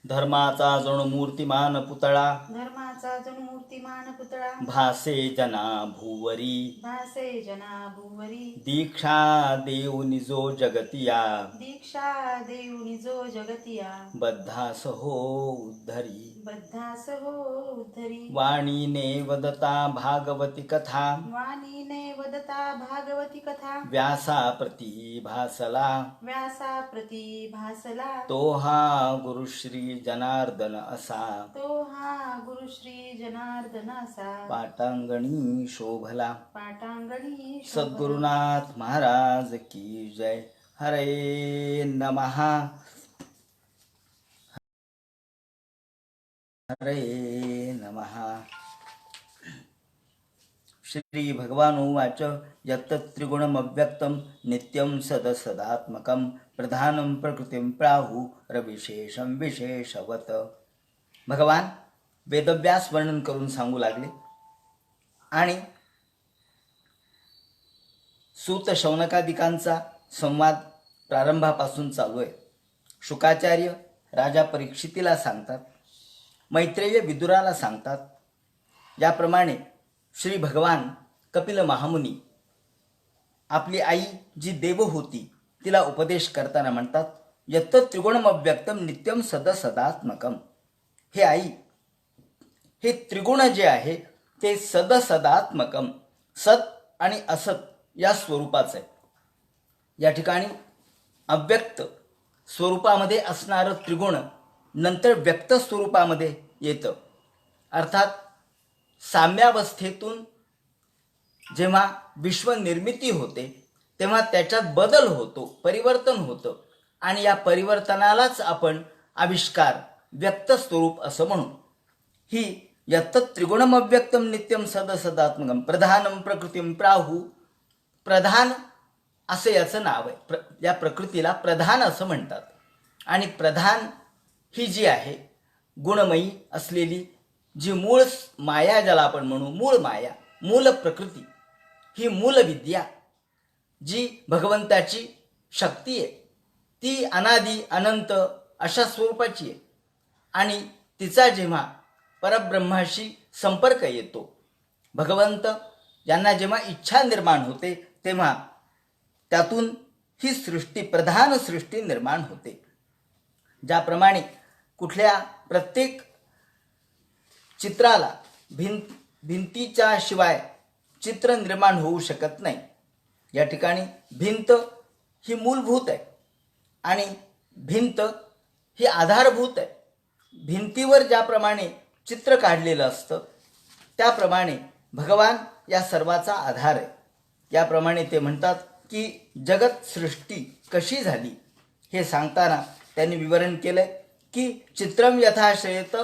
धर्माचा जणू मूर्तिमान पुतळा धर्माचा जणू मूर्तिमान पुतळा भासे जना भूवरी भासे जना भुवरी दीक्षा देऊ निजो जगतिया दीक्षा देऊनी जो जगतिया बद्धास हो उद्धरी बद्धास हो उद्धरी वाणीने वदता भागवती कथा वाणीने वदता भागवती कथा व्यासा प्रती भासला व्यासा प्रती भासला तो हा गुरु श्री जनार्दन असा तो हा गुरु श्री जनार्दन असा पाटांगणी शोभला पाटांगणी सद्गुरुनाथ महाराज की जय. हरे नमः हरे नमः. श्री भगवान उवाच यत् त्रिगुणमव्यक्तं नित्यं सदसदात्मकं प्रधानं प्रकृतिं प्राहु रविशेषं विशेषवत. भगवान वेदव्यास वर्णन करून सांगू लागले आणि सूत शौनकादिकांचा संवाद प्रारंभापासून चालू आहे. शुकाचार्य राजा परीक्षितीला सांगतात, मैत्रेय विदुराला सांगतात. याप्रमाणे श्री भगवान कपिल महामुनी आपली आई जी देव होती तिला उपदेश करताना म्हणतात, यत्त त्रिगुणमव्यक्तम नित्यम सदसदात्मकम. हे आई, हे त्रिगुण जे आहे ते सदसदात्मकम, सत आणि असत या स्वरूपाचं आहे. या ठिकाणी अव्यक्त स्वरूपामध्ये असणारं त्रिगुण नंतर व्यक्त स्वरूपामध्ये येतं. अर्थात साम्यावस्थेतून जेव्हा विश्वनिर्मिती होते तेव्हा त्याच्यात बदल होतो, परिवर्तन होतं आणि या परिवर्तनालाच आपण आविष्कार व्यक्त स्वरूप असं म्हणू. ही यत्त त्रिगुणमव्यक्तम नित्यम सदसदात्मकम प्रधानम प्रकृतीम प्राहु. प्रधान असं याचं नाव आहे. या प्रकृतीला प्रधान असं म्हणतात. आणि प्रधान ही जी आहे गुणमयी असलेली जी मूळ माया ज्याला आपण म्हणू, मूळ माया, मूल प्रकृती, ही मूल विद्या जी भगवंताची शक्ती आहे ती अनादी अनंत अशा स्वरूपाची आहे. आणि तिचा जेव्हा परब्रह्माशी संपर्क येतो, भगवंत यांना जेव्हा इच्छा निर्माण होते तेव्हा त्यातून ही सृष्टी, प्रधान सृष्टी निर्माण होते. ज्याप्रमाणे कुठल्या प्रत्येक चित्राला भिंतीच्या शिवाय चित्र निर्माण होऊ शकत नाही. या ठिकाणी भिंत ही मूलभूत आहे आणि भिंत ही आधारभूत आहे. भिंतीवर ज्याप्रमाणे चित्र काढलेलं असतं त्याप्रमाणे भगवान या सर्वाचा आधार आहे. याप्रमाणे ते म्हणतात की जगत सृष्टी कशी झाली हे सांगताना त्यांनी विवरण केलंय की चित्रम यथा श्रेयत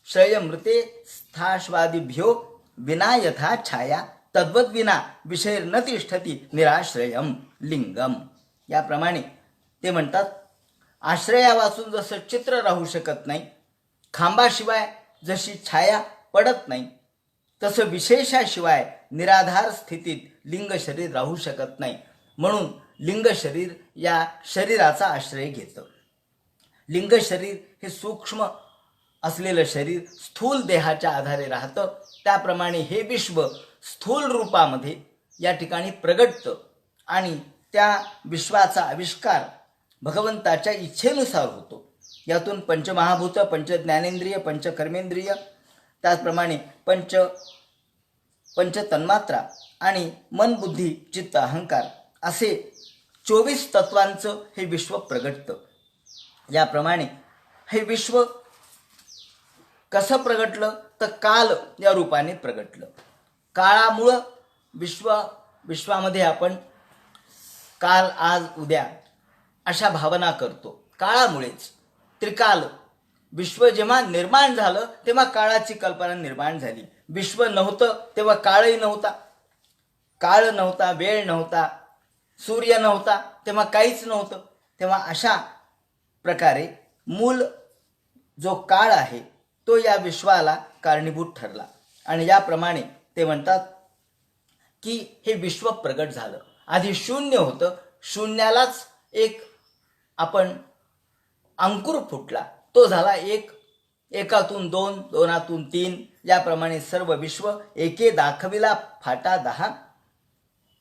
श्रेयमृते स्थाश्वादिभ्यो विना यथा छाया तद्वत विना विषय न तिष्ठती निराश्रयम लिंगम. याप्रमाणे ते म्हणतात, आश्रयावाचून जसं चित्र राहू शकत नाही, खांबाशिवाय जशी छाया पडत नाही, तसं विशेषाशिवाय निराधार स्थितीत लिंग शरीर राहू शकत नाही. म्हणून लिंग शरीर या शरीराचा आश्रय घेतं. लिंग शरीर हे सूक्ष्म असलेलं शरीर स्थूल देहाच्या आधारे राहतं. त्याप्रमाणे हे विश्व स्थूल रूपामध्ये या ठिकाणी प्रगटतं आणि त्या विश्वाचा आविष्कार भगवंताच्या इच्छेनुसार होतो. यातून पंचमहाभूत, पंचज्ञानेंद्रिय, पंचकर्मेंद्रिय, त्याचप्रमाणे पंचतन्मात्रा आणि मन, बुद्धी, चित्त, अहंकार असे 24 तत्वांचं हे विश्व प्रगटतं. याप्रमाणे हे विश्व कसं प्रगटलं तर काल या रूपाने प्रगटलं. काळामुळं विश्वामध्ये आपण काल, आज, उद्या अशा भावना करतो. काळामुळेच त्रिकाल विश्व जेव्हा निर्माण झालं तेव्हा काळाची कल्पना निर्माण झाली. विश्व नव्हतं तेव्हा काळही नव्हता, काळ नव्हता, वेळ नव्हता, सूर्य नव्हता, तेव्हा काहीच नव्हतं. तेव्हा अशा प्रकारे मूल जो काळ आहे तो या विश्वाला कारणीभूत ठरला. आणि याप्रमाणे ते म्हणतात की हे विश्व प्रगट झालं. आधी शून्य होतं, शून्यालाच एक आपण अंकुर फुटला तो झाला एक, एकातून दोन, दोनातून तीन, याप्रमाणे सर्व विश्व एके दाखविला फाटा दहा.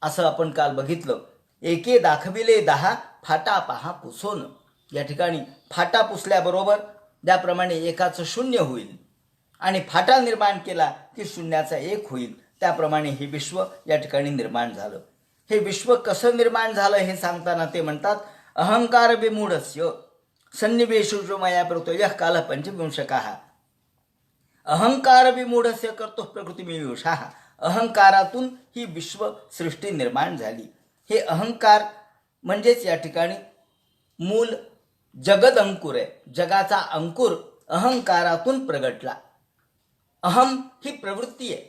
असं आपण काल बघितलं. एके दाखविले दहा, फाटा पहा पुसून. या ठिकाणी फाटा पुसल्याबरोबर ज्याप्रमाणे एकाचं शून्य होईल आणि फाटा निर्माण केला की शून्याचा एक होईल, त्याप्रमाणे हे विश्व या ठिकाणी निर्माण झालं. हे विश्व कसं निर्माण झालं हे सांगताना ते म्हणतात, अहंकार विमूढस्य सन्निवेशो मया प्रतो काल पंचविंशकाः. अहंकार विमूढस्य करतो प्रकृतिमियुषाः. अहंकारातून ही विश्व सृष्टी निर्माण झाली. हे अहंकार म्हणजेच या ठिकाणी मूल जगद अंकुर आहे. जगाचा अंकुर अहंकारातून प्रगटला. अहम ही प्रवृत्ती आहे.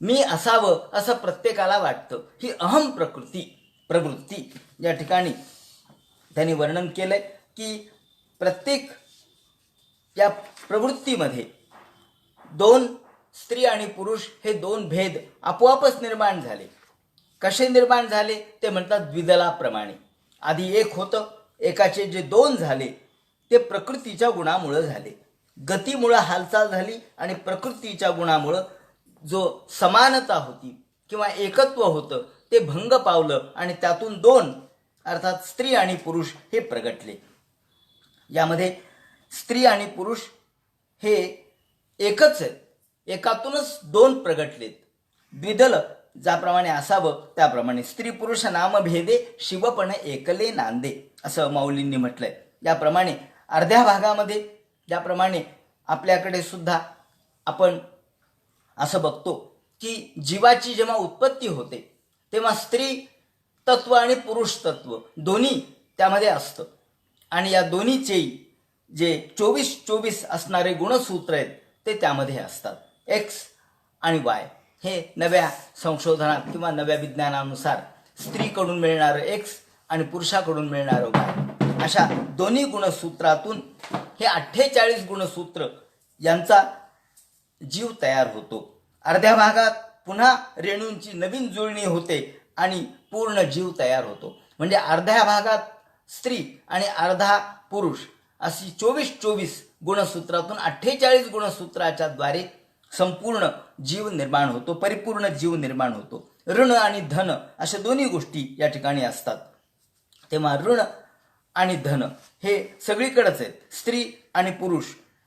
मी असावं असं प्रत्येकाला वाटतं. ही अहम प्रवृत्ती या ठिकाणी त्यांनी वर्णन केलंय की प्रत्येक या प्रवृत्तीमध्ये दोन स्त्री आणि पुरुष हे दोन भेद आपोआपच निर्माण झाले. कसे निर्माण झाले ते म्हणतात द्विदलाप्रमाणे. आधी एक होतं, एकाचे जे दोन झाले ते प्रकृतीच्या गुणामुळं झाले. गतीमुळं हालचाल झाली आणि प्रकृतीच्या गुणामुळं जो समानता होती किंवा एकत्व होतं ते भंग पावलं आणि त्यातून दोन अर्थात स्त्री आणि पुरुष हे प्रगटले. यामध्ये स्त्री आणि पुरुष हे एकच आहेत. एकातूनच दोन प्रगटलेत. द्विदल ज्याप्रमाणे असावं त्याप्रमाणे स्त्री पुरुष नामभेदे शिवपण एकले नांदे असं माऊलींनी म्हटलंय. याप्रमाणे अर्ध्या भागामध्ये ज्याप्रमाणे आपल्याकडे सुद्धा आपण असं बघतो की जीवाची जेव्हा उत्पत्ती होते तेव्हा स्त्री तत्व आणि पुरुष तत्व दोन्ही त्यामध्ये असतं आणि या दोन्हीचेही जे 24 असणारे गुणसूत्र आहेत ते त्यामध्ये असतात. एक्स आणि वाय हे नव्या संशोधनात किंवा नव्या विज्ञानानुसार स्त्रीकडून मिळणारं एक्स आणि पुरुषाकडून मिळणारं वाय अशा दोन्ही गुणसूत्रातून हे 48 गुणसूत्र यांचा जीव तयार होतो. अर्ध्या भागात पुन्हा रेणूंची नवीन जुळणी होते आणि पूर्ण जीव तयार होतो. म्हणजे अर्ध्या भागात स्त्री आणि अर्धा पुरुष अशी 24 गुणसूत्रातून 48 गुणसूत्राच्या द्वारे संपूर्ण जीव निर्माण होतो, परिपूर्ण जीव निर्माण होतो. ऋण आणि धन अशा दोन्ही गोष्टी या ठिकाणी असतात. तेव्हा ऋण आणि धन हे सगळीकडेच आहेत. स्त्री आणि पुरुष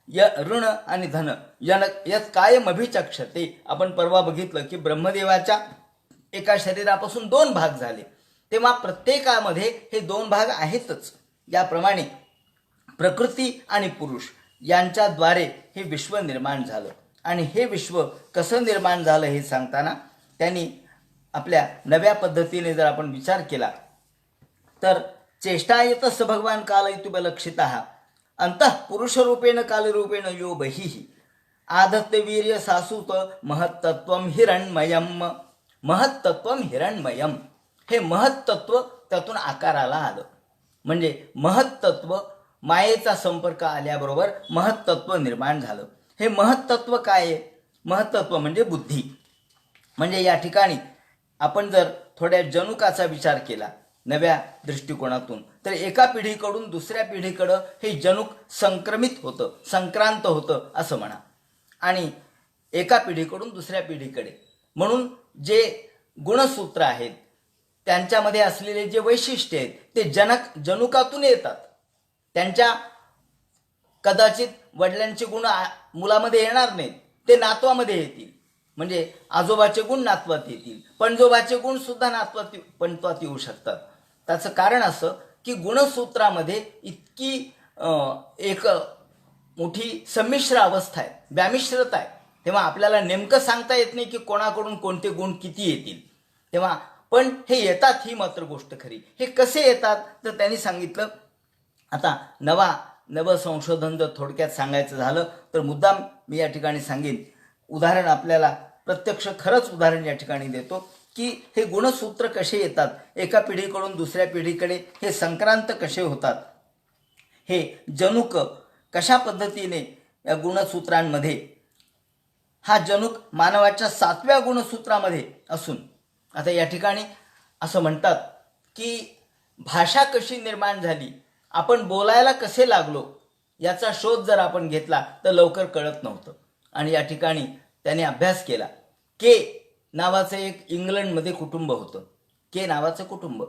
या ऋण आणि धन यात कायम अभिचक्षते. आपण परवा बघितलं की ब्रह्मदेवाच्या एका शरीरापासून 2 भाग झाले, तेव्हा प्रत्येकामध्ये हे 2 भाग आहेतच. याप्रमाणे प्रकृती आणि पुरुष यांच्याद्वारे हे विश्व निर्माण झालं. आणि हे विश्व कसं निर्माण झालं हे सांगताना त्यांनी आपल्या नव्या पद्धतीने जर आपण विचार केला तर चेष्टायतस भगवान कालयितुबलक्षितः अंतः पुरुषरूपेण कालरूपेण यो बहिः आदत्त वीर्य सासूत महत्तत्वम हिरण्मयम. महत्तत्वम हिरण्मयम हे महत्तत्व त्यातून आकाराला आलं. म्हणजे महत्तत्व मायेचा संपर्क आल्याबरोबर महत्तत्व निर्माण झालं. हे महत्तत्व काय आहे? महत्तत्व म्हणजे बुद्धी. म्हणजे या ठिकाणी आपण जर थोड्या जनुकाचा विचार केला नव्या दृष्टिकोनातून तर एका पिढीकडून दुसऱ्या पिढीकडं हे जनुक संक्रमित होतं, संक्रांत होतं असं म्हणा. आणि एका पिढीकडून दुसऱ्या पिढीकडे म्हणून जे गुणसूत्र आहेत त्यांच्यामध्ये असलेले जे वैशिष्ट्य आहेत ते जनुकातून येतात. त्यांच्या कदाचित वडिलांचे गुण मुलामध्ये येणार नाहीत, ते नातवामध्ये येतील. म्हणजे आजोबाचे गुण नातवात येतील, पणजोबाचे गुण सुद्धा पणत्वात येऊ शकतात. त्याचं कारण असं की गुणसूत्रामध्ये इतकी एक मोठी संमिश्र अवस्था आहे, व्यामिश्रता आहे. तेव्हा आपल्याला नेमकं सांगता येत नाही की कोणाकडून कोणते गुण किती येतील. तेव्हा पण हे येतात ही मात्र गोष्ट खरी. हे कसे येतात तर त्यांनी सांगितलं. आता नवं संशोधन जर थोडक्यात सांगायचं झालं तर मुद्दाम मी या ठिकाणी सांगेन. उदाहरण आपल्याला प्रत्यक्ष खरंच उदाहरण या ठिकाणी देतो की हे गुणसूत्र कसे येतात, एका पिढीकडून दुसऱ्या पिढीकडे हे संक्रांत कसे होतात, हे जनुक कशा पद्धतीने या गुणसूत्रांमध्ये हा जनुक मानवाच्या 7व्या गुणसूत्रामध्ये असून आता या ठिकाणी असं म्हणतात की भाषा कशी निर्माण झाली, आपण बोलायला कसे लागलो याचा शोध जर आपण घेतला तर लवकर कळत नव्हतं. आणि या ठिकाणी त्याने अभ्यास केला. के नावाचं एक इंग्लंडमध्ये कुटुंब होतं. के नावाचं कुटुंब,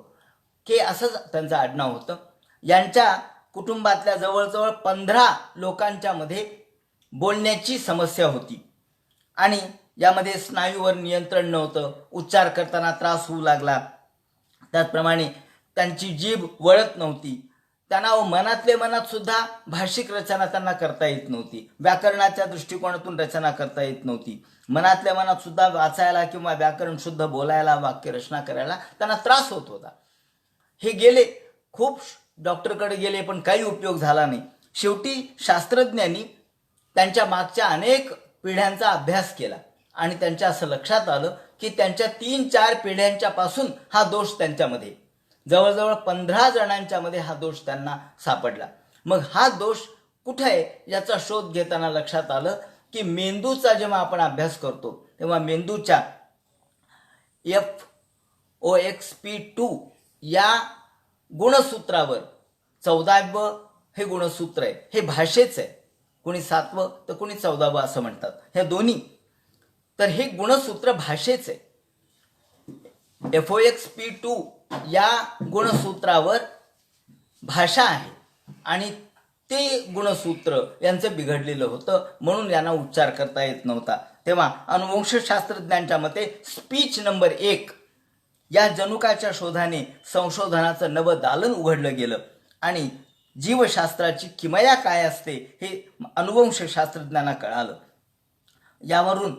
के असंच त्यांचं आडनाव होतं. यांच्या कुटुंबातल्या जवळजवळ 15 लोकांच्या मध्ये बोलण्याची समस्या होती आणि यामध्ये स्नायूवर नियंत्रण नव्हतं, उच्चार करताना त्रास होऊ लागला. त्याचप्रमाणे त्यांची जीभ वळत नव्हती. त्यांना मनातले मनात सुद्धा भाषिक रचना त्यांना करता येत नव्हती. व्याकरणाच्या दृष्टिकोनातून रचना करता येत नव्हती. मनातल्या मनात सुद्धा वाचायला किंवा व्याकरण शुद्ध बोलायला, वाक्य रचना करायला त्यांना त्रास होत होता. हे गेले, खूप डॉक्टरकडे गेले, पण काही उपयोग झाला नाही. शेवटी शास्त्रज्ञांनी त्यांच्या मागच्या अनेक पिढ्यांचा अभ्यास केला आणि त्यांच्या असं लक्षात आलं की त्यांच्या 3-4 पिढ्यांच्या पासून हा दोष त्यांच्यामध्ये, जवळजवळ 15 जणांच्या मध्ये हा दोष त्यांना सापडला. मग हा दोष कुठे आहे याचा शोध घेताना लक्षात आलं की मेंदूचा जेव्हा आपण अभ्यास करतो तेव्हा मेंदूच्या FOXP2 या गुणसूत्रावर 14वं हे गुणसूत्र आहे. हे भाषेच आहे, कोणी 7वं तर कोणी 14वं असं म्हणतात, हे दोन्ही. तर हे गुणसूत्र भाषेच आहे. FOXP2 या गुणसूत्रावर भाषा आहे आणि ते गुणसूत्र यांचं बिघडलेलं होतं, म्हणून यांना उच्चार करता येत नव्हता. तेव्हा अनुवंशशास्त्रज्ञांच्या मते स्पीच नंबर 1 या जनुकाच्या शोधाने संशोधनाचं नवं दालन उघडलं गेलं आणि जीवशास्त्राची किमया काय असते हे अनुवंशशास्त्रज्ञांना कळालं. यावरून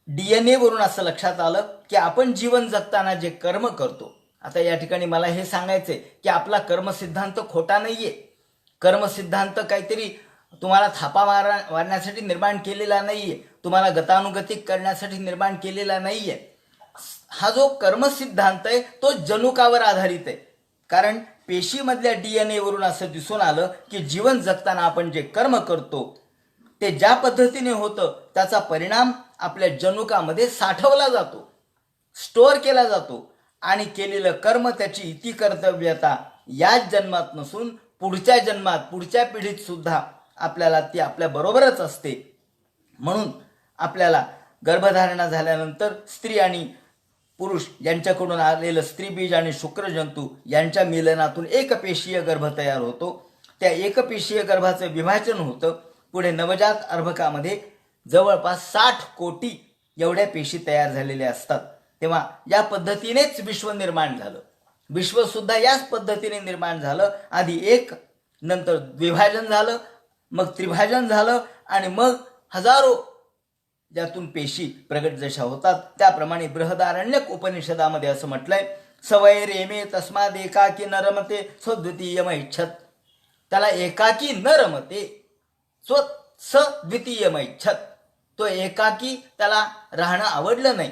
DNA वरून असं लक्षात आलं की आपण जीवन जगताना जे कर्म करतो, आता या ठिकाणी मला हे सांगायचंय की आपला कर्मसिद्धांत खोटा नाहीये. कर्मसिद्धांत काहीतरी तुम्हाला थापा मारण्यासाठी निर्माण केलेला नाहीये, तुम्हाला गतानुगतिक करण्यासाठी निर्माण केलेला नाहीये. हा जो कर्मसिद्धांत आहे तो जनुकावर आधारित आहे. कारण पेशीमधल्या DNA वरून असं दिसून आलं की जीवन जगताना आपण जे कर्म करतो ते ज्या पद्धतीने होतं त्याचा परिणाम आपल्या जनुकामध्ये साठवला जातो, स्टोअर केला जातो आणि केलेलं कर्म, त्याची इति कर्तव्यता याच जन्मात नसून पुढच्या जन्मात, पुढच्या पिढीत सुद्धा आपल्याला ती आपल्या बरोबरच असते. म्हणून आपल्याला गर्भधारणा झाल्यानंतर स्त्री आणि पुरुष यांच्याकडून आलेलं स्त्रीबीज आणि शुक्रजंतू यांच्या मिलनातून एकपेशीय गर्भ तयार होतो. त्या एकपेशीय गर्भाचं विभाजन होतं. पुढे नवजात अर्भकामध्ये जवळपास 60 कोटी एवढ्या पेशी तयार झालेल्या असतात. तेव्हा या पद्धतीनेच विश्व निर्माण झालं. विश्व सुद्धा याच पद्धतीने निर्माण झालं. आधी एक, नंतर द्विभाजन झालं, मग त्रिभाजन झालं आणि मग हजारो ज्यातून पेशी प्रगट जशा होतात. त्याप्रमाणे बृहदारण्यक उपनिषदामध्ये असं म्हटलंय, सवय रेमे तस्माद एकाकी न रमते स्वद्वितीयम इच्छत. त्याला एकाकी न रमते द्वितीयम इच्छत. तो एकाकी त्याला राहणं आवडलं नाही,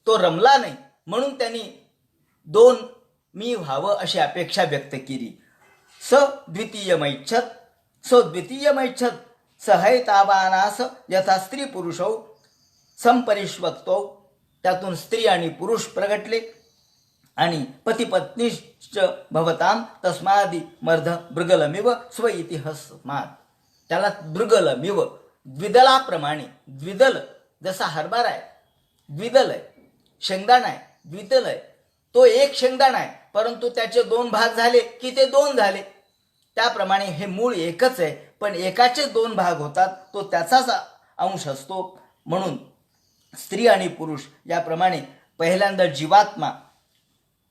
तो रमला नाही, म्हणून त्यांनी 2 मी व्हावं अशी अपेक्षा व्यक्त केली. द्वितीयम इच्छत, द्वितीयम इच्छत. सहैतावानास यथा स्त्री पुरुषौ संपरिष्वक्तो. त्यातून स्त्री आणि पुरुष प्रगटले आणि पतिपत्नीश्च भवताम तस्मादी मर्ध मृगलमिव स्व इतिहस्मात्. त्याला मृगलमिव, द्विदलाप्रमाणे. द्विदल जसा हरभरा आहे, द्विदल आहे, शेंगदाणा आहे, द्विदल आहे. तो एक शेंगदाणा आहे, परंतु त्याचे 2 भाग झाले की ते 2 झाले. त्याप्रमाणे हे मूळ एकच आहे, पण एकाचे 2 भाग होतात, तो त्याचाच अंश असतो. म्हणून स्त्री आणि पुरुष याप्रमाणे पहिल्यांदा जीवात्मा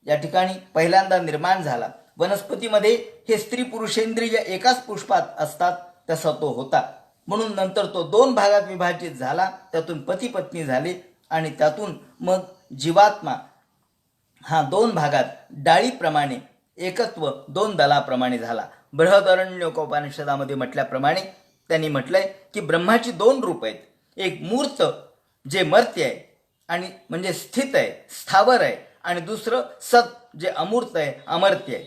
या ठिकाणी पहिल्यांदा निर्माण झाला. वनस्पतीमध्ये हे स्त्री पुरुषेंद्रिय एकाच पुष्पात असतात, तसा तो होता. म्हणून नंतर तो 2 भागात विभाजित झाला, त्यातून पती पत्नी झाले आणि त्यातून मग जीवात्मा हा 2 भागात डाळीप्रमाणे एकत्व 2 दलाप्रमाणे झाला. बृहदारण्यकोपनिषदामध्ये म्हटल्याप्रमाणे त्यांनी म्हटलंय की ब्रह्माची 2 रूप आहेत. एक मूर्त जे मर्त्य आहे आणि म्हणजे स्थित आहे, स्थावर आहे, आणि दुसरं सत जे अमूर्त आहे, अमर्त्य आहे.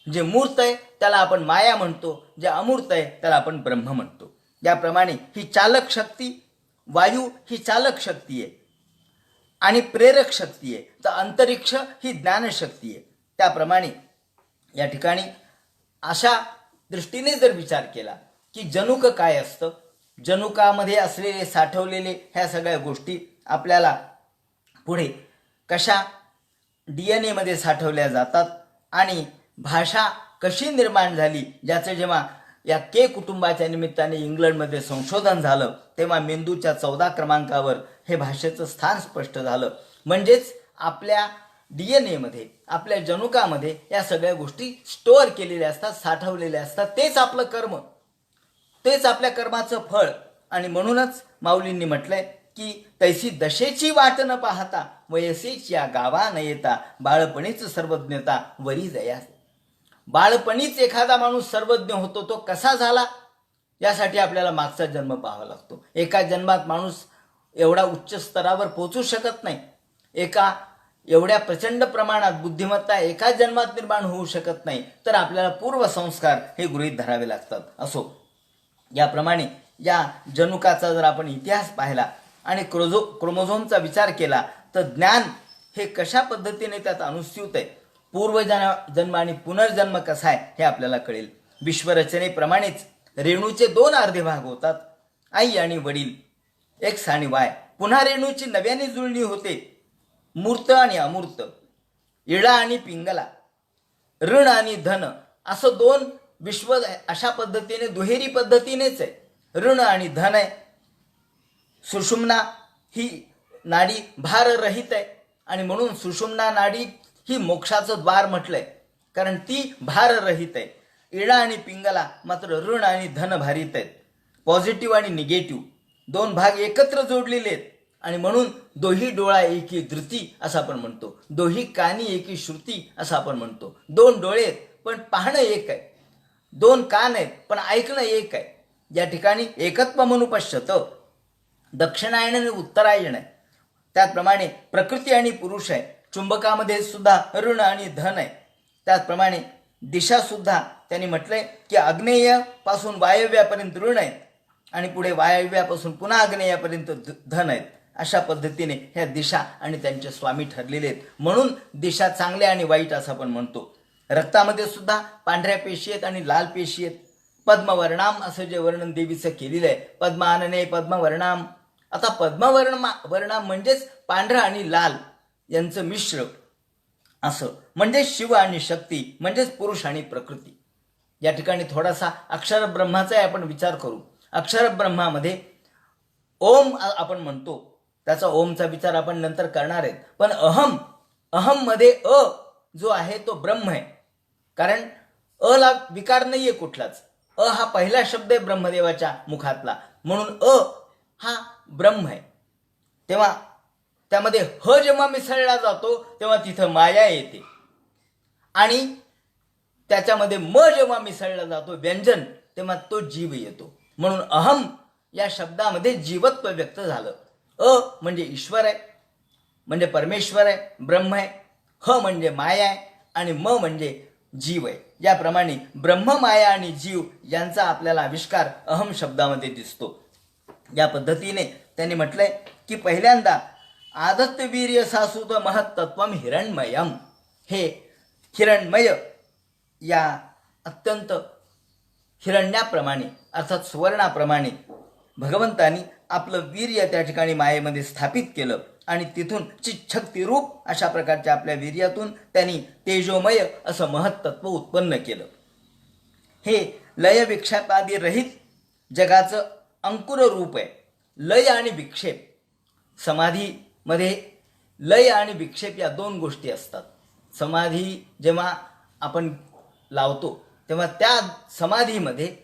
जे मूर्त आहे त्याला आपण माया म्हणतो, जे अमूर्त आहे त्याला आपण ब्रह्म म्हणतो. याप्रमाणे ही चालक शक्ती, वायू ही चालक शक्ती आहे आणि प्रेरक शक्ती आहे, तर अंतरिक्ष ही ज्ञानशक्ती आहे. त्याप्रमाणे या ठिकाणी अशा दृष्टीने जर विचार केला की की जनुक काय असतं, जनुकामध्ये असलेले साठवलेले ह्या सगळ्या गोष्टी आपल्याला पुढे कशा DNA मध्ये साठवल्या जातात आणि भाषा कशी निर्माण झाली, ज्याचं जेव्हा या के कुटुंबाच्या निमित्ताने इंग्लंडमध्ये संशोधन झालं तेव्हा मेंदूच्या 14 क्रमांकावर हे भाषेचं स्थान स्पष्ट झालं. म्हणजेच आपल्या DNA मध्ये, आपल्या जनुकामध्ये या सगळ्या गोष्टी स्टोअर केलेल्या असतात, साठवलेल्या असतात. तेच आपलं कर्म, तेच आपल्या कर्माचं फळ. आणि म्हणूनच माऊलींनी म्हटलंय की तैसी दशेची वाट न पाहता वयसेची या गावा न येता बाळपणीच सर्वज्ञता वरी जया. बाळपणीच एखादा माणूस सर्वज्ञ होतो. तो कसा झाला यासाठी आपल्याला मागचा जन्म पाहावा लागतो. एका जन्मात माणूस एवढा उच्च स्तरावर पोहोचू शकत नाही. एका एवढ्या प्रचंड प्रमाणात बुद्धिमत्ता एका जन्मात निर्माण होऊ शकत नाही. तर आपल्याला पूर्वसंस्कार हे गृहीत धरावे लागतात. असो, याप्रमाणे या जनुकाचा जर आपण इतिहास पाहिला आणि क्रोमोझोमचा विचार केला तर ज्ञान हे कशा पद्धतीने त्यात अनुस्यूत आहे, पूर्वजन्म आणि पुनर्जन्म कसा आहे हे आपल्याला कळेल. विश्वरचनेप्रमाणेच रेणूचे 2 अर्धे भाग होतात, आई आणि वडील, एक्स आणि वाय. पुन्हा रेणूची नव्याने जुळणी होते, मूर्त आणि अमूर्त, इळा आणि पिंगला, ऋण आणि धन, असं 2 विश्व अशा पद्धतीने दुहेरी पद्धतीनेच आहे. ऋण आणि धन आहे. सुषुम्ना ही नाडी भाररहित आहे आणि म्हणून सुषुम्ना नाडी ही मोक्षाचं द्वार म्हटलंय, कारण ती भाररहित आहे. इळा आणि पिंगला मात्र ऋण आणि धन भारित आहेत. पॉझिटिव्ह आणि निगेटिव्ह 2 भाग एकत्र जोडलेले आहेत आणि म्हणून दोही डोळा एकी धृती असं आपण म्हणतो, दोही कानी एकी श्रुती असं आपण म्हणतो. 2 डोळे आहेत पण पाहणं एक आहे, 2 कान आहेत पण ऐकणं एक आहे. या ठिकाणी एकत्व मनुपश्यत, दक्षिणायन आणि उत्तरायण आहे. त्याचप्रमाणे प्रकृती आणि पुरुष आहे. चुंबकामध्ये सुद्धा ऋण आणि धन आहे. त्याचप्रमाणे दिशा सुद्धा त्यांनी म्हटलंय की आग्नेय पासून वायव्यापर्यंत ऋण आहेत आणि पुढे वायव्यापासून पुन्हा आग्नेयापर्यंत धन आहेत. अशा पद्धतीने ह्या दिशा आणि त्यांचे स्वामी ठरलेले आहेत. म्हणून दिशा चांगल्या आणि वाईट असं आपण म्हणतो. रक्तामध्ये सुद्धा पांढऱ्या पेशी आहेत आणि लाल पेशी आहेत. पद्मवर्णाम असं जे वर्णन देवीचं केलेलं आहे, पद्मानने पद्मवर्णाम. आता पद्मवर्णाम म्हणजेच पांढरा आणि लाल यांचं मिश्र असं, म्हणजे शिव आणि शक्ती, म्हणजेच पुरुष आणि प्रकृती. या ठिकाणी थोडासा अक्षर ब्रह्माचाही आपण विचार करू. अक्षर ब्रह्मामध्ये ओम आपण म्हणतो, त्याचा ओमचा विचार आपण नंतर करणार आहेत. पण अहम मध्ये अ जो आहे तो ब्रह्म आहे, कारण अ ला विकार नाहीये कुठलाच. अ हा पहिला शब्द आहे ब्रह्मदेवाच्या मुखातला, म्हणून अ हा ब्रह्म आहे. तेव्हा त्यामध्ये ह जेव्हा मिसळला जातो तेव्हा तिथं माया येते आणि त्याच्यामध्ये म जेव्हा मिसळला जातो व्यंजन, तेव्हा तो जीव येतो. म्हणून अहम या शब्दामध्ये जीवत्व व्यक्त झालं. अ म्हणजे ईश्वर आहे, म्हणजे परमेश्वर आहे, ब्रह्म आहे. ह म्हणजे माया आहे आणि म म्हणजे जीव आहे. याप्रमाणे ब्रह्म, माया आणि जीव यांचा आपल्याला आविष्कार अहम शब्दामध्ये दिसतो. या पद्धतीने त्यांनी म्हटलंय की पहिल्यांदा आदत्त वीर्य सासूत महत्तत्वम हिरण्मयम. हे हिरण्मय या अत्यंत हिरण्याप्रमाणे अर्थात सुवर्णाप्रमाणे भगवंतानी आपलं वीर्य त्या ठिकाणी मायेमध्ये स्थापित केलं आणि तिथून चिच्छक्ती रूप अशा प्रकारच्या आपल्या वीर्यातून त्यांनी तेजोमय असं महत्तत्व उत्पन्न केलं. हे लय विक्षेपादी रहित जगाचं अंकुर रूप आहे. लय आणि विक्षेप, समाधीमध्ये लय आणि विक्षेप या 2 गोष्टी असतात. समाधी जेव्हा आपण लावतो तेव्हा त्या समाधीमध्ये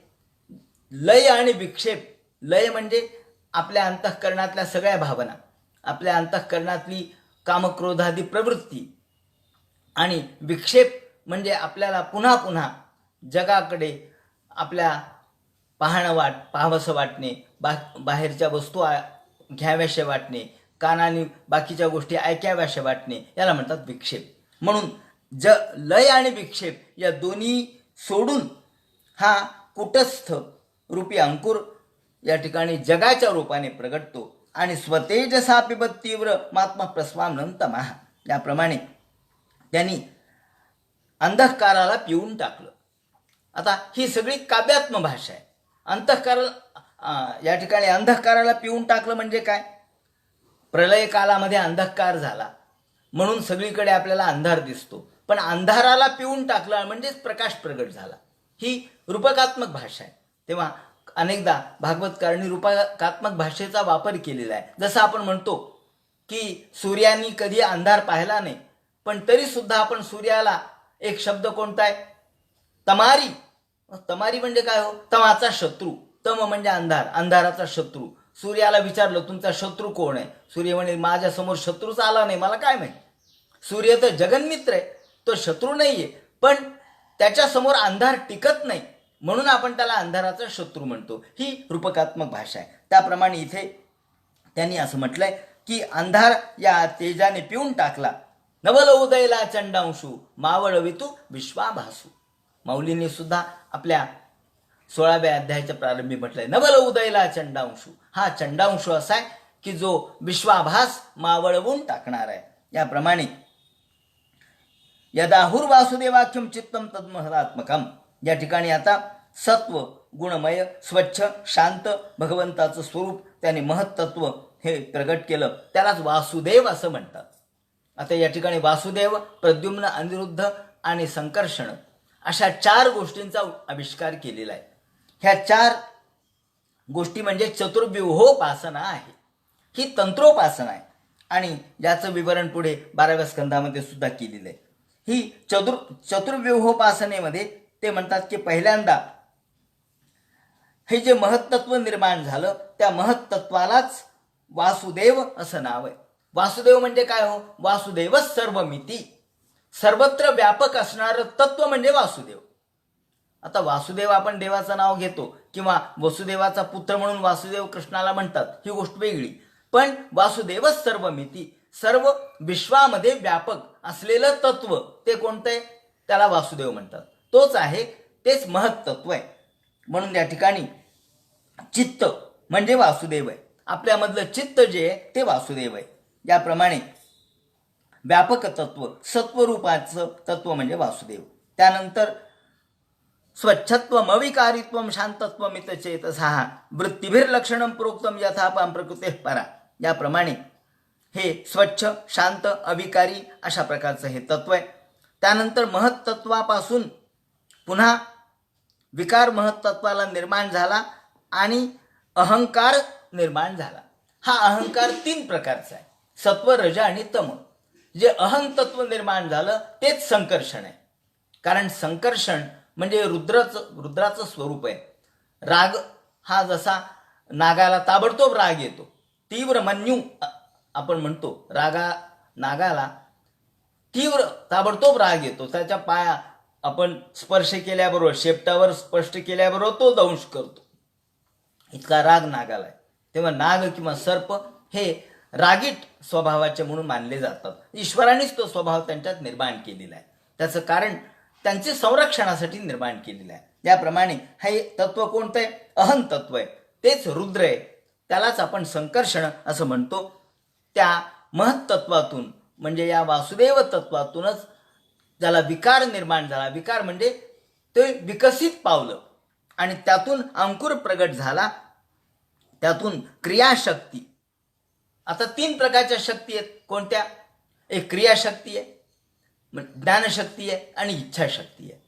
लय आणि विक्षेप, लय म्हणजे आपल्या अंतःकरणातल्या सगळ्या भावना, आपल्या अंतःकरणातली कामक्रोधादी प्रवृत्ती, आणि विक्षेप म्हणजे आपल्याला पुन्हा पुन्हा जगाकडे आपल्या पाहावंसं वाटणे, बाहेरच्या वस्तू घ्याव्याशा वाटणे, कानाने बाकीच्या गोष्टी ऐकाव्याशा वाटणे, याला म्हणतात विक्षेप. म्हणून लय आणि विक्षेप या दोन्ही सोडून हा कुटस्थ रूपी अंकुर या ठिकाणी जगाच्या रूपाने प्रगटतो आणि स्वतेजसा पिबत तीव्र मात्मा प्रस्वानंतमः. याप्रमाणे त्यांनी अंधकाराला पिऊन टाकलं. आता ही सगळी काव्यात्म भाषा आहे. या ठिकाणी अंधकाराला पिऊन टाकलं म्हणजे काय? प्रलय कालामध्ये अंधकार झाला म्हणून सगळीकडे आपल्याला अंधार दिसतो, पण अंधाराला पिऊन टाकला म्हणजेच प्रकाश प्रगट झाला. ही रूपकात्मक भाषा आहे. तेव्हा अनेकदा भागवतकारांनी रूपकात्मक भाषेचा वापर केलेला आहे. जसं आपण म्हणतो की सूर्यानी कधी अंधार पाहिला नाही, पण तरी सुद्धा आपण सूर्याला एक शब्द कोणता आहे? तमारी. तमारी म्हणजे काय हो? तमाचा शत्रू. तम म्हणजे अंधार, अंधाराचा शत्रू. सूर्याला विचारलं तुमचा शत्रू कोण आहे? सूर्य म्हणे माझ्यासमोर शत्रूच आला नाही, मला काय माहिती. सूर्य तर जगन्मित्र आहे, तो शत्रू नाहीये, पण त्याच्यासमोर अंधार टिकत नाही म्हणून आपण त्याला अंधाराचा शत्रू म्हणतो. ही रूपकात्मक भाषा आहे. त्याप्रमाणे इथे त्यांनी असं म्हटलंय की अंधार या तेजाने पिऊन टाकला. नवल उदयला चंडांशू मावळवितू विश्वाभासू. माऊलींनी सुद्धा आपल्या 16व्या अध्यायाच्या प्रारंभी म्हटलंय नवल उदयला चंडांशू. हा चंडांशू असा आहे की जो विश्वाभास मावळवून टाकणार आहे. याप्रमाणे यदाहुर वासुदेवाख्यम चित्तम तद्महदात्मकम. या ठिकाणी आता सत्व गुणमय स्वच्छ शांत भगवंताचं स्वरूप त्याने महत्त्व हे प्रगट केलं, त्यालाच वासुदेव असं म्हणतात. आता या ठिकाणी वासुदेव, प्रद्युम्न, अनिरुद्ध आणि संकर्षण अशा 4 गोष्टींचा आविष्कार केलेला आहे. ह्या 4 गोष्टी म्हणजे चतुर्व्यूहोपासना आहे. ही तंत्रोपासना आहे आणि याचं विवरण पुढे 12व्या स्कंधामध्ये सुद्धा केलेलं आहे. ही चतुर्व्यूहोपासनेमध्ये ते म्हणतात की पहिल्यांदा हे जे महत्त्व निर्माण झालं त्या महत्त्वालाच वासुदेव असं नाव आहे. वासुदेव म्हणजे काय हो? वासुदेवच सर्वमिती. सर्वत्र व्यापक असणारं तत्व म्हणजे वासुदेव. आता वासुदेव आपण देवाचं नाव घेतो किंवा वसुदेवाचा पुत्र म्हणून वासुदेव कृष्णाला म्हणतात, ही गोष्ट वेगळी. पण वासुदेवच सर्वमिती, सर्व विश्वामध्ये व्यापक असलेलं तत्व ते कोणतं आहे? त्याला वासुदेव म्हणतात. तोच आहे, तेच महत्त्व आहे. म्हणून या ठिकाणी चित्त म्हणजे वासुदेव आहे. आपल्यामधलं चित्त जे आहे ते वासुदेव आहे. याप्रमाणे व्यापक तत्व सत्वरूपाचं तत्व म्हणजे वासुदेव. त्यानंतर स्वच्छत्वम अविकारित्वम शांतत्वम मितचेतसः वृत्तिभिर्लक्षणम प्रोक्तम यथापाम प्रकृते परा. याप्रमाणे हे स्वच्छ शांत अविकारी अशा प्रकारचं हे तत्व आहे. त्यानंतर महत्त्वापासून पुन्हा विकार महत्त्वाला निर्माण झाला आणि अहंकार निर्माण झाला. हा अहंकार 3 प्रकारचा आहे, सत्व रज आणि तम. जे अहंतत्व निर्माण झालं तेच संकर्षण आहे. कारण संकर्षण म्हणजे रुद्राचं स्वरूप आहे. राग हा जसा नागाला ताबडतोब राग येतो, तीव्र मन्यू आपण म्हणतो, नागाला तीव्र ताबडतोब राग येतो. त्याच्या पाया आपण स्पर्श केल्याबरोबर, शेपटावर स्पर्श केल्याबरोबर तो दंश करतो, इतका राग नागाला आहे. तेव्हा नाग किंवा सर्प हे रागीट स्वभावाचे म्हणून मानले जातात. ईश्वरानेच तो स्वभाव त्यांच्यात निर्माण केलेला आहे. त्याचं कारण त्यांचे संरक्षणासाठी निर्माण केलेलं आहे. याप्रमाणे हे तत्व कोणतं आहे? अहंतत्व आहे. तेच रुद्र आहे, त्यालाच आपण संकर्षण असं म्हणतो. त्या महत्त्वातून म्हणजे या वासुदेव तत्वातूनच ज्याला विकार निर्माण झाला, विकार म्हणजे ते विकसित पावलं आणि त्यातून अंकुर प्रगट झाला, त्यातून क्रियाशक्ती. आता 3 प्रकारच्या शक्ती आहेत. कोणत्या? एक क्रियाशक्ती आहे, ज्ञानशक्ती आहे आणि इच्छाशक्ती आहे.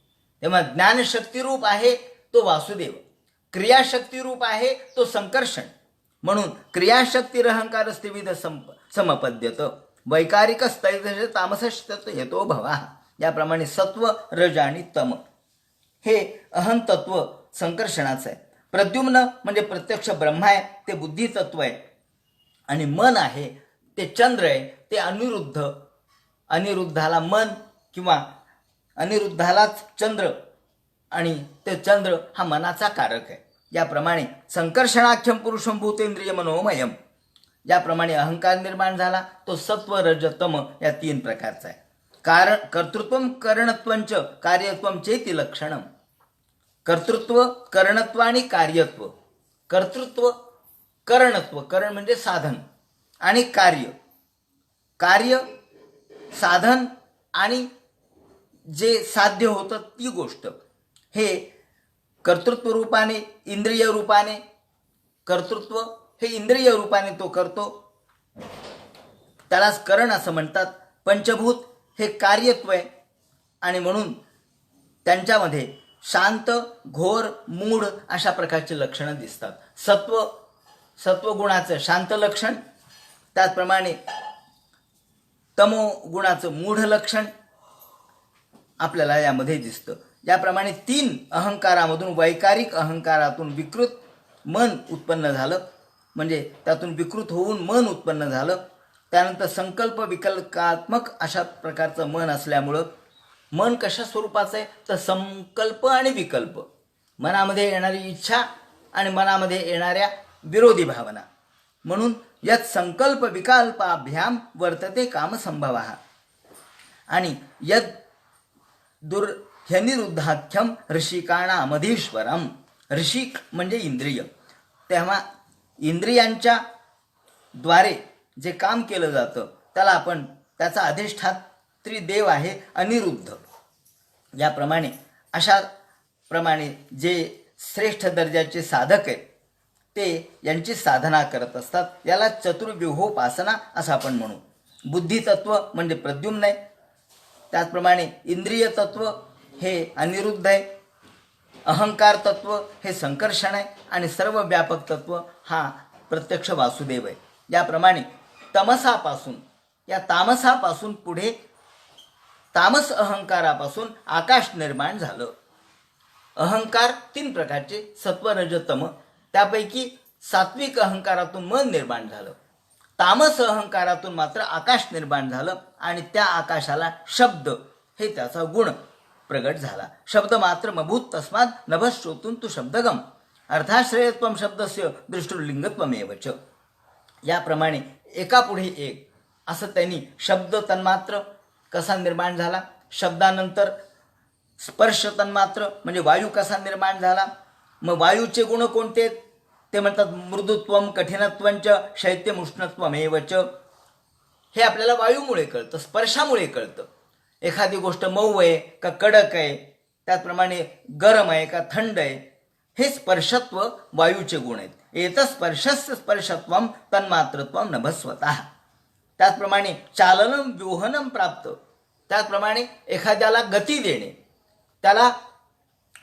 तेव्हा ज्ञानशक्ती रूप आहे तो वासुदेव, क्रियाशक्ती रूप आहे तो संकर्षण. म्हणून क्रियाशक्ती अहंकार स्त्रिविध समपद्यत वैकारिक स्थैर्य तामसश्च येतो भवा. याप्रमाणे सत्व रज आणि तम हे अहंतत्व संकर्षणाचं आहे. प्रद्युम्न म्हणजे प्रत्यक्ष ब्रह्म आहे, ते बुद्धी तत्व आहे. आणि मन आहे ते चंद्र आहे, ते अनिरुद्धाला मन किंवा अनिरुद्धालाच चंद्र, आणि ते चंद्र हा मनाचा कारक आहे. याप्रमाणे संकर्षणाख्यम पुरुषम भूतेंद्रिय मनोमयम. ज्याप्रमाणे अहंकार निर्माण झाला तो सत्व रज तम या 3 प्रकारचा आहे. कारण कर्तृत्वम करणत्वंच कार्यत्वम चेति लक्षणम. कर्तृत्व, करणत्व आणि कार्यत्व. कर्तृत्व, करणत्व, करण म्हणजे साधन, आणि कार्य साधन आणि जे साध्य होतं ती गोष्ट, हे कर्तृत्व रूपाने, इंद्रिय रूपाने, कर्तृत्व हे इंद्रिय रूपाने तो करतो, त्यालाच करण असं म्हणतात. पंचभूत हे कार्यत्व आहे आणि म्हणून त्यांच्यामध्ये शांत, घोर, मूढ अशा प्रकारची लक्षणं दिसतात. सत्वगुणाचं शांत लक्षण, त्याचप्रमाणे तमो गुणाचं मूढ लक्षण आपल्याला यामध्ये दिसतं. याप्रमाणे 3 अहंकारामधून, वैकारिक अहंकारातून विकृत मन उत्पन्न झालं, म्हणजे त्यातून विकृत होऊन मन उत्पन्न झालं. त्यानंतर संकल्प विकल्पात्मक अशा प्रकारचं मन असल्यामुळं, मन कशा स्वरूपाचं आहे तर संकल्प आणि विकल्प, मनामध्ये येणारी इच्छा आणि मनामध्ये येणाऱ्या विरोधी भावना, म्हणून यत् संकल्प विकल्पाभ्याम वर्तते कामसंभवः आणि यद ह्यनिरुद्धाख्यम ऋषिकाणामधीश्वरम. ऋषिक म्हणजे इंद्रिय, तेव्हा इंद्रियांच्या द्वारे जे काम केलं जातं त्याला आपण, त्याचा अधिष्ठात्री देव आहे अनिरुद्ध. याप्रमाणे अशा प्रमाणे जे श्रेष्ठ दर्जाचे साधक आहेत ते यांची साधना करत असतात. याला चतुर्व्यूहोपासना असं आपण म्हणू. बुद्धितत्व म्हणजे प्रद्युम्न आहे, त्याचप्रमाणे इंद्रिय तत्व हे अनिरुद्ध आहे, अहंकार तत्व हे संकर्षण आहे आणि सर्व व्यापक तत्व हा प्रत्यक्ष वासुदेव आहे. याप्रमाणे तमसापासून, या तामसापासून पुढे तामस अहंकारापासून आकाश निर्माण झालं. अहंकार 3 प्रकारचे, सत्व, रज, तम. त्यापैकी सात्विक अहंकारातून मन निर्माण झालं. तामस अहंकारातून मात्र आकाश निर्माण झालं आणि त्या आकाशाला शब्द हे त्याचा गुण प्रगट झाला. शब्द मात्र मभूत तस्मात् नभश्रोतून तू शब्दगम अर्थाश्रयत्वम शब्दस्य दृष्टुलिंगत्वमेवच. याप्रमाणे एकापुढे एक असं त्यांनी शब्द तन्मात्र कसा निर्माण झाला, शब्दानंतर स्पर्श तन्मात्र म्हणजे वायू कसा निर्माण झाला, मग वायूचे गुण कोणते ते म्हणतात मृदुत्वम कठिणत्वंच शैत्यम उष्णत्वमेवच. हे आपल्याला वायूमुळे कळतं, स्पर्शामुळे कळतं. एखादी गोष्ट मऊ आहे का कडक आहे, त्याचप्रमाणे गरम आहे का थंड आहे, हे स्पर्शत्व वायूचे गुण आहेत. एत स्पर्शस्य स्पर्शत्वम तन्मात्रत्वम नभस्वतः. त्याचप्रमाणे चालनम व्यूहनम प्राप्त, त्याचप्रमाणे एखाद्याला गती देणे, त्याला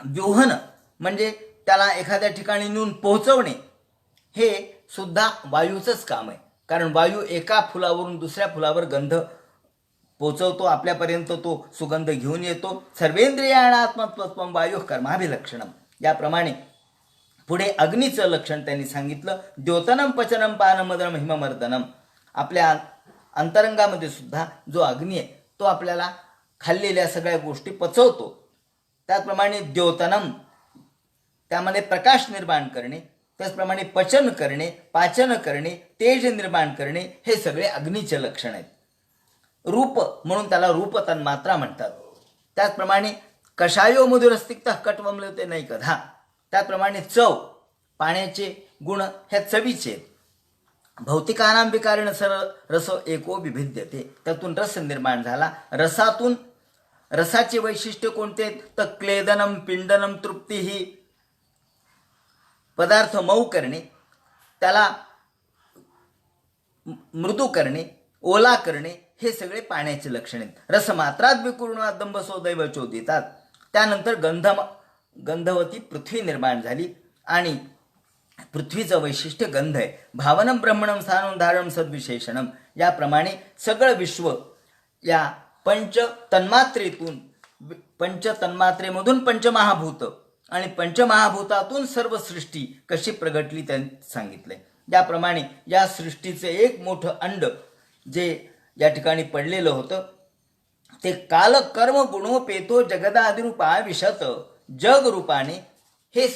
व्यूहन म्हणजे त्याला एखाद्या ठिकाणी नेऊन पोहोचवणे, हे सुद्धा वायूचंच काम आहे. कारण वायू एका फुलावरून दुसऱ्या फुलावर गंध पोचवतो, आपल्यापर्यंत तो सुगंध घेऊन येतो. सर्वेंद्रियाणात्मत्वत्वम वायू कर्माभिलक्षणम. याप्रमाणे पुढे अग्नीचं लक्षण त्यांनी सांगितलं. द्योतनम पचनम पानमदनम हिममर्दनम. आपल्या अंतरंगामध्ये सुद्धा जो अग्नी आहे तो आपल्याला खाल्लेल्या सगळ्या गोष्टी पचवतो. त्याचप्रमाणे द्योतनम त्यामध्ये प्रकाश निर्माण करणे, त्याचप्रमाणे पचन करणे, पाचन करणे, तेज निर्माण करणे, हे सगळे अग्नीचे लक्षण आहेत. रूप म्हणून त्याला रूप तन्मात्रा म्हणतात. त्याचप्रमाणे कषायो मधुरस्तिक्त कटवमलते नाही कधा. त्याचप्रमाणे चव, पाण्याचे गुण ह्या चवीचे आहेत. भौतिकानां विकारेण रस एको विभिद्यते. त्यातून रस निर्माण झाला. रसातून रसाचे वैशिष्ट्य कोणते तर क्लेदनम पिंडनम तृप्ती. ही पदार्थ मऊ करणे, त्याला मृदू करणे, ओला करणे, हे सगळे पाण्याचे लक्षण आहेत. रसमात्रात विकुर्णात दंभसो दैव चोदितात. त्यानंतर गंधवती पृथ्वी निर्माण झाली आणि पृथ्वीचं वैशिष्ट्य गंध आहे. भावनम ब्रह्मणम स्थानम धारणम सद्विशेषणम. याप्रमाणे सगळं विश्व या पंचतन्मात्रेतून, पंचतन्मात्रेमधून पंचमहाभूत आणि पंचमहाभूतातून सर्व सृष्टी कशी प्रगटली त्यांनी सांगितलंय. याप्रमाणे या सृष्टीचे एक मोठं अंड जे या ठिकाणी पडलेलं होतं ते काल कर्म गुणोपेतो जगदादिरूपा विशत. जग रूपाने हे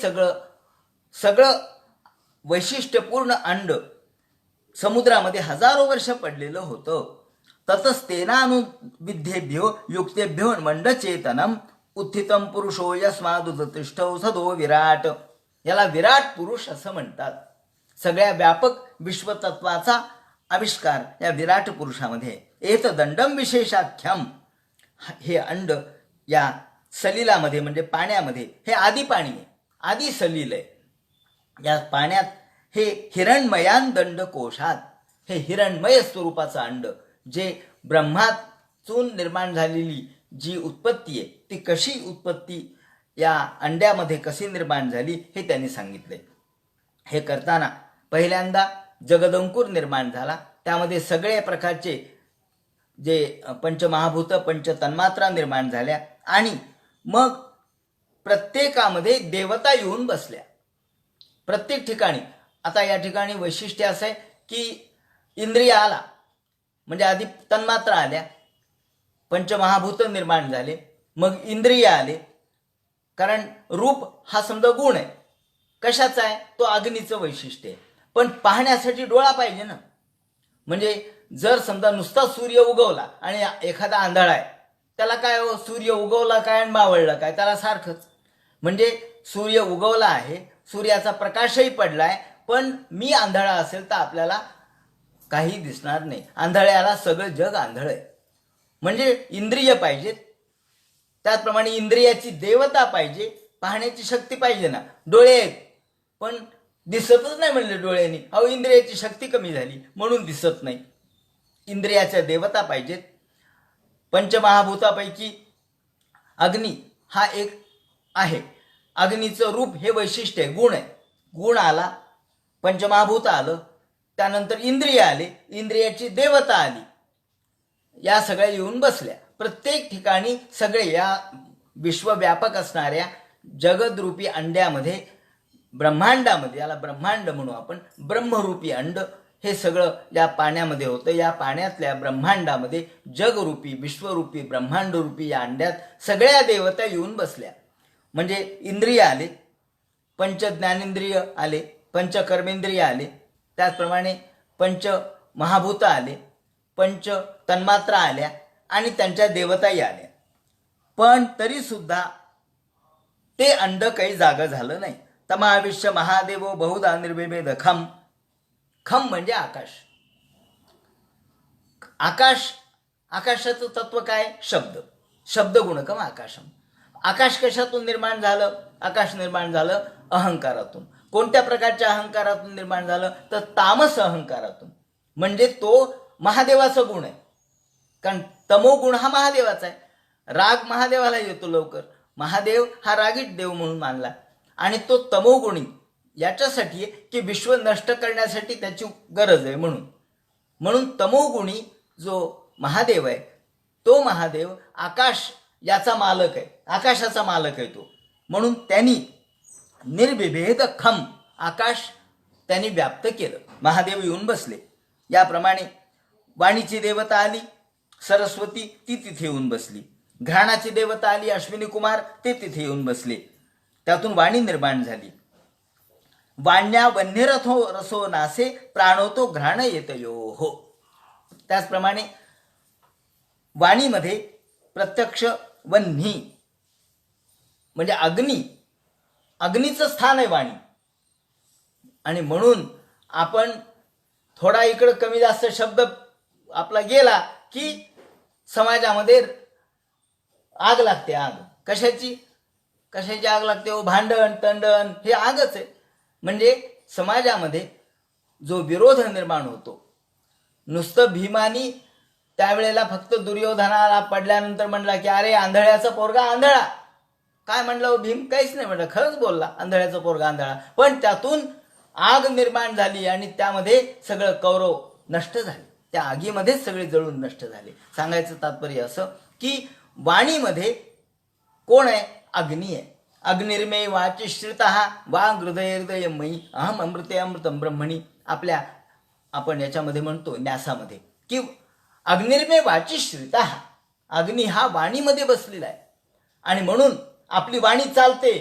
सगळं वैशिष्ट्यपूर्ण अंड समुद्रामध्ये हजारो वर्ष पडलेलं होतं. ततस्तेनानुविद्धेभ्यो युक्तेभ्यो मंडचेतनम उत्थितम पुरुषो यस्मादुतिष्ठो सदो विराट. याला विराट पुरुष असं म्हणतात. सगळ्या व्यापक विश्वतत्वाचा आविष्कार या विराट पुरुषामध्ये. एत दंडम विशेषाख्यम. हे अंड या सलिलामध्ये म्हणजे पाण्यामध्ये हे आदी पाणी आहे. आदी सलील आहे. या पाण्यात हे हिरणमयान दंड कोशात, हे हिरणमय स्वरूपाचं अंड जे ब्रह्मातून निर्माण झालेली जी उत्पत्ती आहे ती कशी उत्पत्ती या अंड्यामध्ये कशी निर्माण झाली हे त्यांनी सांगितले. हे करताना पहिल्यांदा जगदंकुर निर्माण झाला, त्यामध्ये सगळ्या प्रकारचे जे पंचमहाभूत पंचतन्मात्रा निर्माण झाल्या आणि मग प्रत्येकामध्ये देवता येऊन बसल्या. प्रत्येक ठिकाणी आता या ठिकाणी वैशिष्ट्य असं आहे की इंद्रिय आला म्हणजे आधी तन्मात्रा आल्या, पंचमहाभूत निर्माण झाले, मग इंद्रिय आले. कारण रूप हा समजा गुण आहे. कशाचा आहे? तो अग्नीचं वैशिष्ट्य आहे. पण पाहण्यासाठी डोळा पाहिजे ना. म्हणजे जर समजा नुसता सूर्य उगवला आणि एखादा आंधळा आहे, त्याला काय हो, सूर्य उगवला काय आणि मावळला काय, त्याला सारखंच. म्हणजे सूर्य उगवला आहे, सूर्याचा प्रकाशही पडलाय, पण मी आंधळा असेल तर आपल्याला काही दिसणार नाही. आंधळ्याला सगळं जग आंधळ आहे. म्हणजे इंद्रिय पाहिजेत, त्याचप्रमाणे इंद्रियाची देवता पाहिजे, पाहण्याची शक्ती पाहिजे ना. डोळे आहेत पण दिसतच नाही म्हणले डोळ्यांनी, अहो इंद्रियाची शक्ती कमी झाली म्हणून दिसत नाही. इंद्रियाच्या देवता पाहिजेत. पंचमहाभूतापैकी अग्नी हा एक आहे. अग्नीचं रूप हे वैशिष्ट्य आहे, गुण आहे. गुण आला, पंचमहाभूत आलं, त्यानंतर इंद्रिय आले, इंद्रियाची देवता आली, या सगळ्या येऊन बसल्या. प्रत्येक ठिकाणी सगळे या विश्वव्यापक असणाऱ्या जगदरूपी अंड्यामध्ये, ब्रह्मांडामध्ये, याला ब्रह्मांड म्हणू आपण, ब्रह्मरूपी अंड हे सगळं या पाण्यामध्ये होतं. या पाण्यातल्या ब्रह्मांडामध्ये जगरूपी विश्वरूपी ब्रह्मांडरूपी या अंड्यात सगळ्या देवता येऊन बसल्या. म्हणजे इंद्रिय आले, पंच ज्ञानेंद्रिय आले, पंच कर्मेंद्रिय आले, त्याचप्रमाणे पंच महाभूत आले, पंच तन्मात्रा आल्या आणि त्यांच्या देवताही आल्या. पण तरी सुद्धा ते अंड काही जागं झालं नाही. तमाविश्य महादेवो बहुधा निर्विभेद खम. खम म्हणजे आकाश. आकाश, आकाशाचं तत्व काय? शब्द. शब्द गुणकम आकाशम. आकाश कशातून निर्माण झालं? आकाश निर्माण झालं अहंकारातून. कोणत्या प्रकारच्या अहंकारातून निर्माण झालं? तर तामस अहंकारातून. म्हणजे तो महादेवाचा गुण आहे. कारण तमो गुण हा महादेवाचा आहे. राग महादेवाला येतो लवकर. महादेव हा रागीट देव म्हणून मानला आणि तो तमोगुणी याच्यासाठी आहे की विश्व नष्ट करण्यासाठी त्याची गरज आहे म्हणून तमोगुणी जो महादेव आहे तो महादेव आकाश याचा मालक आहे, आकाशाचा मालक आहे तो. म्हणून त्यांनी निर्विभेद खम आकाश त्यांनी व्याप्त केलं. महादेव येऊन बसले. याप्रमाणे वाणीची देवता आली सरस्वती, ती तिथे येऊन बसली. घ्राणाची देवता आली अश्विनी कुमार, ते तिथे येऊन बसले. त्यातून वाणी निर्माण झाली. वाण्या वन्यरथो रसो नासे प्राणोतो घ्राण येतयो हो. त्याचप्रमाणे वाणीमध्ये प्रत्यक्ष वन्ही म्हणजे अग्नी, अग्नीचं स्थान आहे वाणी. आणि म्हणून आपण थोडा इकडं कमी जास्त शब्द आपला गेला की समाजामध्ये आग लागते. आग कशाची आग लागते? हो, भांडण तंडण हे आगच आहे. म्हणजे समाजामध्ये जो विरोध निर्माण होतो. नुसतं भीमानी त्यावेळेला फक्त दुर्योधनाला पडल्यानंतर म्हणला की अरे आंधळ्याचा पोरगा आंधळा. काय म्हणलं भीम? काहीच नाही म्हणलं, खरंच बोलला, आंधळ्याचा पोरगा आंधळा. पण त्यातून आग निर्माण झाली आणि त्यामध्ये सगळं कौरव नष्ट झाले. त्या आगीमध्येच सगळे जळून नष्ट झाले. सांगायचं तात्पर्य असं की वाणीमध्ये कोण आहे? अग्नी आहे. अग्निर्मे वाची श्रितः वाग हृदय हृदय मयी अहम अमृते अमृतम ब्रह्मणी. आपल्या आपण याच्यामध्ये म्हणतो न्यासामध्ये की अग्निर्मे वाची श्रितः, अग्नी हा वाणीमध्ये बसलेला आहे. आणि म्हणून आपली वाणी चालते.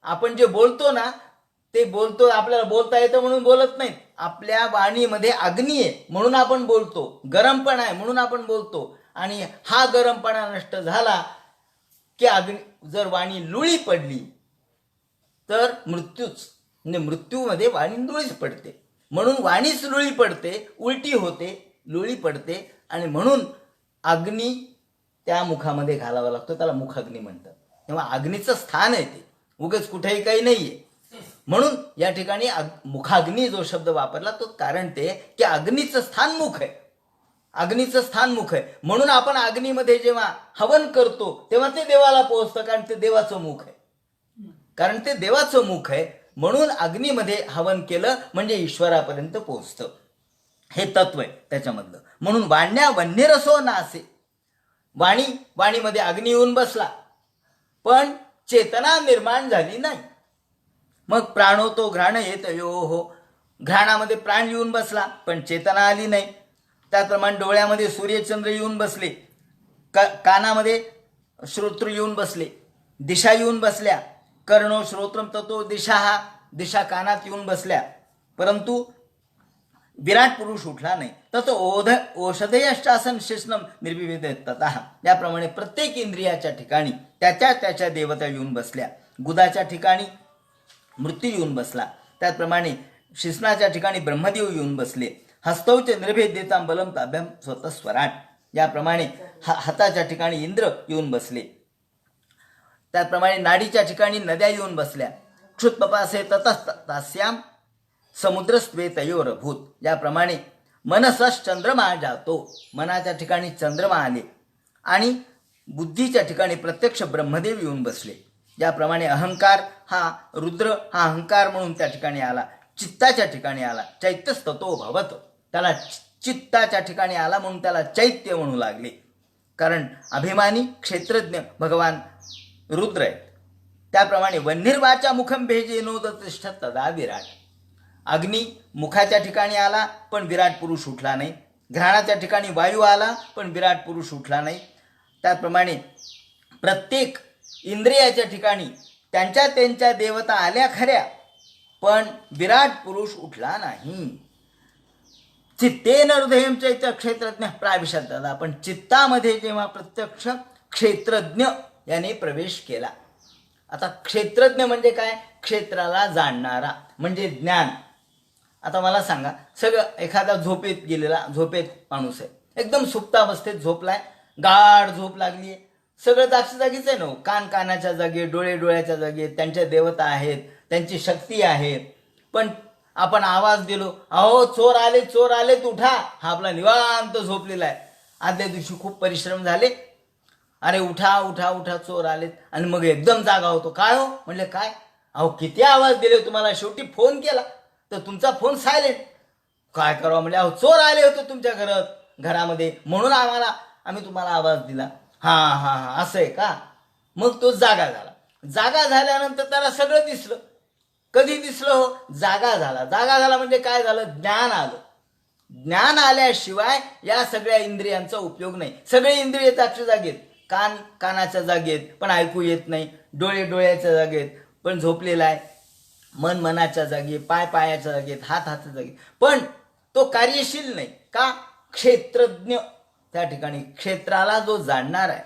आपण जे बोलतो ना ते बोलतो, आपल्याला बोलता येतं म्हणून बोलत नाहीत. आपल्या वाणीमध्ये अग्नी आहे म्हणून आपण बोलतो, गरमपणा आहे म्हणून आपण बोलतो. आणि हा गरमपणा नष्ट झाला की अग्नी, जर वाणी लुळी पडली तर मृत्यूच, म्हणजे मृत्यूमध्ये वाणी लुळीच पडते. म्हणून वाणीच लुळी पडते, उलटी होते, लुळी पडते. आणि म्हणून अग्नी त्या मुखामध्ये घालावा लागतो, त्याला मुखाग्नी म्हणतात. तेव्हा अग्नीचं स्थान आहे ते. उगाच कुठेही काही नाहीये. म्हणून या ठिकाणी मुखाग्नी जो शब्द वापरला तो कारण ते की अग्नीचं स्थान मुख आहे. अग्नीचं स्थान मुख आहे. म्हणून आपण अग्नीमध्ये जेव्हा हवन करतो तेव्हा ते देवाला पोहोचतं, कारण ते देवाचं मुख आहे. कारण ते देवाचं मुख आहे म्हणून अग्नीमध्ये हवन केलं म्हणजे ईश्वरापर्यंत पोहोचतं. हे तत्व आहे त्याच्यामधलं. म्हणून वाण्या वन्यरसो नासे. वाणीमध्ये अग्नी येऊन बसला पण चेतना निर्माण झाली नाही. मग प्राणो तो घ्राण येत हो, घ्राणामध्ये प्राण येऊन बसला पण चेतना आली नाही. त्याप्रमाणे डोळ्यामध्ये सूर्यचंद्र येऊन बसले, कानामध्ये श्रोत्र येऊन बसले, दिशा येऊन बसल्या, कर्णो श्रोत्रम ततो दिशा, हा दिशा कानात येऊन बसल्या, परंतु विराट पुरुष उठला नाही. तसं औषधयश्चासन शिष्णम निर्विविध ततः. याप्रमाणे प्रत्येक इंद्रियाच्या ठिकाणी त्याच्या देवता येऊन बसल्या. गुदाच्या ठिकाणी मृत्यू येऊन बसला, त्याचप्रमाणे शिष्णाच्या ठिकाणी ब्रह्मदेव येऊन बसले. हस्तौच निर्भेद्यतां बलम ताभ्याम स्वतः स्वराट. याप्रमाणे हाताच्या ठिकाणी इंद्र येऊन बसले. त्याप्रमाणे नाडीच्या ठिकाणी नद्या येऊन बसल्या. क्षुत्पपासे ततस्तास्याम समुद्रस्त्वेतयोरभूत. याप्रमाणे मनसस चंद्रमा जातो. मनाच्या ठिकाणी चंद्रमा आले आणि बुद्धीच्या ठिकाणी प्रत्यक्ष ब्रह्मदेव येऊन बसले. ज्याप्रमाणे अहंकार हा रुद्र हा अहंकार म्हणून त्या ठिकाणी आला. चित्ताच्या ठिकाणी आला. चैत्यस्ततो भवत. त्याला चित्ताच्या ठिकाणी आला म्हणून त्याला चैत्य म्हणू लागले. कारण अभिमानी क्षेत्रज्ञ भगवान रुद्र आहेत. त्याप्रमाणे वन्निर्वाचा मुखम भेजे नोदतिष्ठ तदा विराट. अग्नी मुखाच्या ठिकाणी आला पण विराट पुरुष उठला नाही. घ्राणाच्या ठिकाणी वायू आला पण विराट पुरुष उठला नाही. त्याप्रमाणे प्रत्येक इंद्रियाच्या ठिकाणी त्यांच्या देवता आल्या खऱ्या पण विराट पुरुष उठला नाही. चित्तेन हृदयम चैत्य क्षेत्रज्ञ प्राविशत दादा. पण चित्तामध्ये जेव्हा प्रत्यक्ष क्षेत्रज्ञ याने प्रवेश केला. आता क्षेत्रज्ञ म्हणजे काय? क्षेत्राला जाणणारा म्हणजे ज्ञान. आता मला सांगा, सगळं एखादा झोपेत गेलेला, झोपेत माणूस आहे, एकदम सुप्तावस्थेत झोपलाय, गाढ झोप लागली, सगळं जागीच आहे ना. कान कानाच्या जागी, डोळे डोळ्याच्या जागी, त्यांच्या देवता आहेत, त्यांची शक्ती आहे. पण आपण आवाज दिलो, अहो चोर आलेत उठा, हा आपला निवांत झोपलेला आहे. आदल्या दिवशी खूप परिश्रम झाले, अरे उठा उठा उठा चोर आलेत, आणि मग एकदम जागा होतो. काय हो म्हणले, काय अहो किती आवाज दिले तुम्हाला, शेवटी फोन केला तर तुमचा फोन सायलेंट. काय करावं म्हणजे, अहो चोर आले होते तुमच्या घरामध्ये म्हणून आम्ही तुम्हाला आवाज दिला. हा हा हा असं आहे का? मग तो जागा झाला. जागा झाल्यानंतर त्याला सगळं दिसलं. कधी दिसलं हो? जागा झाला म्हणजे काय झालं? ज्ञान आलं. ज्ञान आल्याशिवाय या सगळ्या इंद्रियांचा उपयोग नाही. सगळे इंद्रिय त्याच्या जागेत, कान कानाच्या जागेत पण ऐकू येत नाही, डोळे डोळ्याच्या जागेत पण झोपलेला आहे, मन मनाच्या जागी, पाय पायाच्या जागेत, हात हाताच्या जागेत, पण तो कार्यशील नाही. का? क्षेत्रज्ञ त्या ठिकाणी, क्षेत्राला जो जाणणार आहे,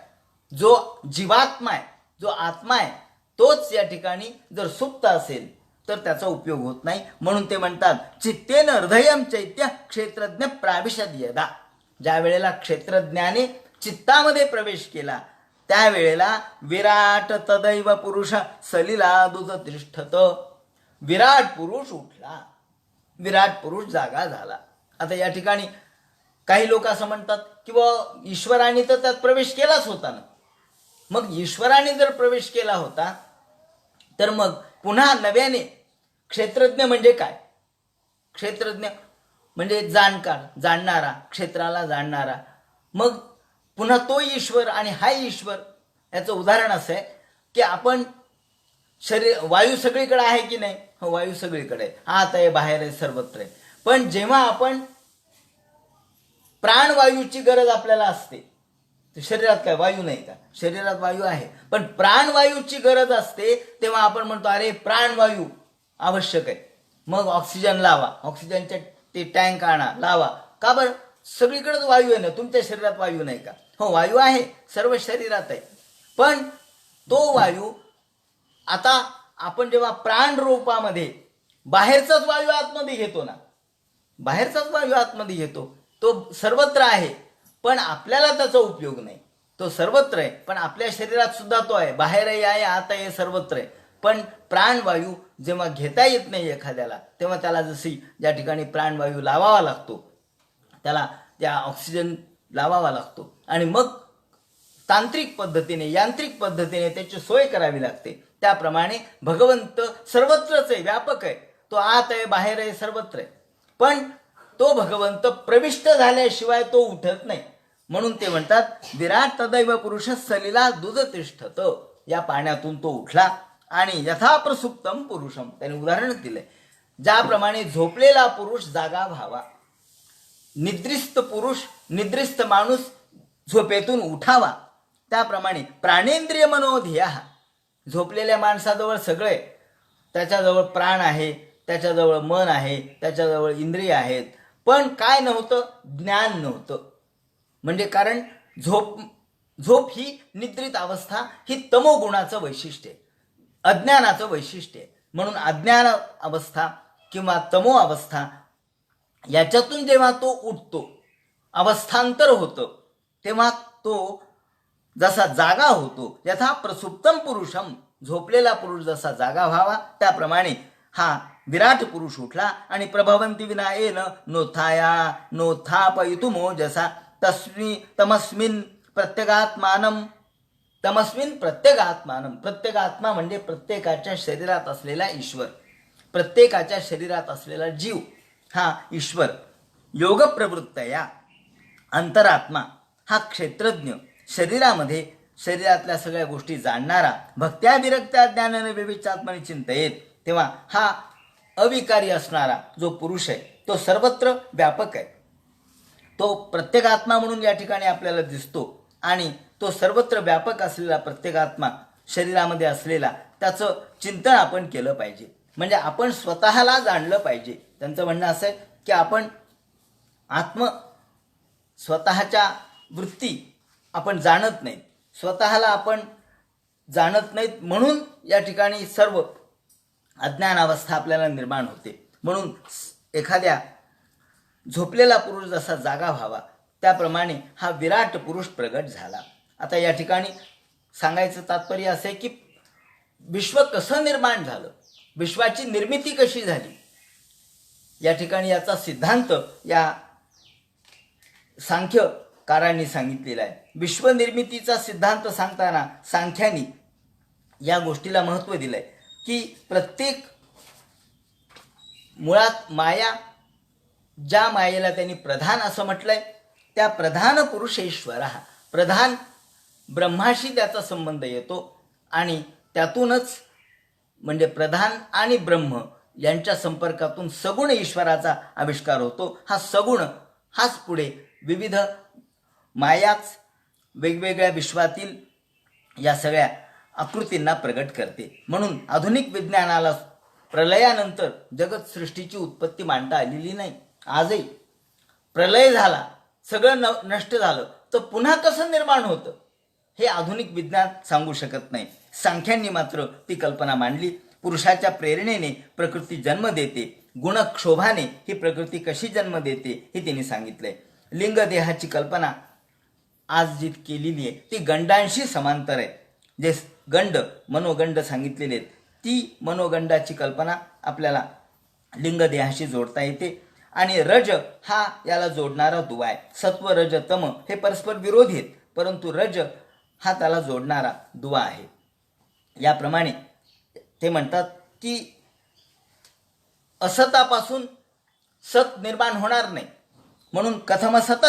जो जीवात्मा आहे, जो आत्मा आहे, तोच या ठिकाणी जर सुप्त असेल तर त्याचा उपयोग होत नाही. म्हणून ते म्हणतात चित्तेन हृदयम चैत्य क्षेत्रज्ञ प्राविशद यदा. ज्या वेळेला क्षेत्रज्ञाने चित्तामध्ये प्रवेश केला त्यावेळेला विराट तदैव पुरुष सलिला दुज तिष्ठत. विराट पुरुष उठला, विराट पुरुष जागा झाला. आता या ठिकाणी काही लोक असं म्हणतात की ईश्वराने तर त्यात प्रवेश केलाच होता ना. मग ईश्वराने जर प्रवेश केला होता तर मग पुन्हा नव्याने क्षेत्रज्ञ म्हणजे काय? क्षेत्रज्ञ म्हणजे जाणकार, जाणणारा, क्षेत्राला जाणणारा. मग पुन्हा तो ईश्वर आणि हा ईश्वर. याचं उदाहरण असं आहे की आपण शरीर, वायू सगळीकडे आहे की नाही? हो, वायू सगळीकडे आहे, आत आहे, बाहेर आहे, सर्वत्र आहे. पण जेव्हा आपण प्राणवायूची गरज आपल्याला असते, शरीरात काय वायू नाही का? शरीरात वायू आहे, पण प्राणवायूची गरज असते तेव्हा आपण म्हणतो अरे प्राणवायू आवश्यक आहे, मग ऑक्सिजन लावा, ऑक्सिजनचे ते टँक आणा, लावा. का बरं? सगळीकडेच वायू आहे ना. तुमच्या शरीरात वायू नाही का? हो, वायू आहे, सर्व शरीरात आहे. पण तो वायू आता आपण जेव्हा प्राण रूपामध्ये बाहेरचाच वायू आतमध्ये घेतो ना, बाहेरचाच वायू आतमध्ये घेतो, तो सर्वत्र आहे पण आपल्याला त्याचा उपयोग नाही. तो सर्वत्र आहे पण आपल्या शरीरात सुद्धा तो आहे, बाहेरही आहे, आत आहे, सर्वत्र आहे. पण प्राणवायू जेव्हा घेता येत नाही एखाद्याला, तेव्हा त्याला जशी ज्या ठिकाणी प्राणवायू लावावा लागतो, त्याला त्या ऑक्सिजन लावावा लागतो आणि मग तांत्रिक पद्धतीने, यांत्रिक पद्धतीने त्याची सोय करावी लागते. त्याप्रमाणे भगवंत सर्वत्रच आहे, व्यापक आहे. तो आत आहे, बाहेर आहे, सर्वत्र आहे. पण तो भगवंत प्रविष्ट झाल्याशिवाय तो उठत नाही. म्हणून ते म्हणतात विराट तदैव पुरुष सलिला दुध तिष्ठत. या पाण्यातून तो उठला आणि यथा प्रसुप्तम पुरुषम, त्याने उदाहरण दिलंय. ज्याप्रमाणे झोपलेला पुरुष जागा व्हावा, निद्रिस्त पुरुष, निद्रिस्त माणूस झोपेतून उठावा, त्याप्रमाणे प्राणेंद्रिय मनोधिया, झोपलेल्या माणसाजवळ सगळे, त्याच्याजवळ प्राण आहे, त्याच्याजवळ मन आहे, त्याच्याजवळ इंद्रिय आहेत, पण काय नव्हतं? ज्ञान नव्हतं. म्हणजे कारण झोप ही निद्रित अवस्था, ही तमोगुणाचं वैशिष्ट्य आहे, अज्ञानाचं वैशिष्ट्य आहे. म्हणून अज्ञान अवस्था किंवा तमो अवस्था याच्यातून जेव्हा तो उठतो, अवस्थांतर होतं, तेव्हा तो जसा जागा होतो, यथा प्रसुप्तम पुरुषम, झोपलेला पुरुष जसा जागा व्हावा त्याप्रमाणे हा विराट पुरुष उठला आणि प्रभवंती विना येन नोथाया नोथापयितुमो जसा तमस्मिन प्रत्यगात्मानम. तमस्मिन प्रत्यगात्मानम, प्रत्यगात्मा म्हणजे प्रत्येकाच्या शरीरात असलेला ईश्वर, प्रत्येकाच्या शरीरात असलेला जीव हा ईश्वर. योग प्रवृत्तया, अंतरात्मा हा क्षेत्रज्ञ, शरीरामध्ये शरीरातल्या सगळ्या गोष्टी जाणणारा, भक्त्या विरक्त्या ज्ञानाने विविचात्मने चिंतयेत, तेव्हा हा अविकारी असणारा जो पुरुष आहे तो सर्वत्र व्यापक आहे. तो प्रत्येकात्मा म्हणून या ठिकाणी आपल्याला दिसतो आणि तो सर्वत्र व्यापक असलेला प्रत्येकात्मा शरीरामध्ये असलेला, त्याचं चिंतन आपण केलं पाहिजे. म्हणजे आपण स्वतःला जाणलं पाहिजे. त्यांचं म्हणणं असं आहे की आपण स्वतःच्या वृत्ती आपण जाणत नाहीत, स्वतःला आपण जाणत नाहीत, म्हणून या ठिकाणी सर्व अज्ञान अवस्था आपल्याला निर्माण होते. म्हणून एखाद्या झोपलेला पुरुष जसा जागा व्हावा त्याप्रमाणे हा विराट पुरुष प्रगट झाला. आता या ठिकाणी सांगायचं तात्पर्य असे की विश्व कसं निर्माण झालं, विश्वाची निर्मिती कशी झाली, या ठिकाणी याचा सिद्धांत या सांख्यकारांनी सांगितलेला आहे. विश्वनिर्मितीचा सिद्धांत सांगताना सांख्यांनी या गोष्टीला महत्त्व दिलंय की प्रत्येक मुळात माया, ज्या मायेला त्यांनी प्रधान असं म्हटलंय, त्या प्रधान पुरुषेश्वर, प्रधान ब्रह्माशी त्याचा संबंध येतो आणि त्यातूनच म्हणजे प्रधान आणि ब्रह्म यांच्या संपर्कातून सगुण ईश्वराचा आविष्कार होतो. हा सगुण हाच पुढे विविध मायाच वेगवेगळ्या विश्वातील या सगळ्या आकृतींना प्रगट करते. म्हणून आधुनिक विज्ञानाला प्रलयानंतर जगत सृष्टीची उत्पत्ती मांडता आलेली नाही. आजही प्रलय झाला, सगळं नष्ट झालं, तर पुन्हा कसं निर्माण होतं हे आधुनिक विज्ञान सांगू शकत नाही. सांख्यांनी मात्र ती कल्पना मांडली. पुरुषाच्या प्रेरणेने प्रकृती जन्म देते, गुणक्षोभाने ही प्रकृती कशी जन्म देते हे त्यांनी सांगितलंय. लिंगदेहाची कल्पना आज जी केलेली आहे ती गंडांशी समांतर आहे. जे गंड, मनोगंड सांगितलेले आहेत, ती मनोगंडाची कल्पना आपल्याला लिंगदेहाशी जोडता येते. आणि रज हा याला जोडणारा दुवा आहे. सत्व रज तम हे परस्पर विरोधी आहेत, परंतु रज हा त्याला जोडणारा दुवा आहे. याप्रमाणे ते म्हणतात की असतापासून सत निर्माण होणार नाही, म्हणून कथमसत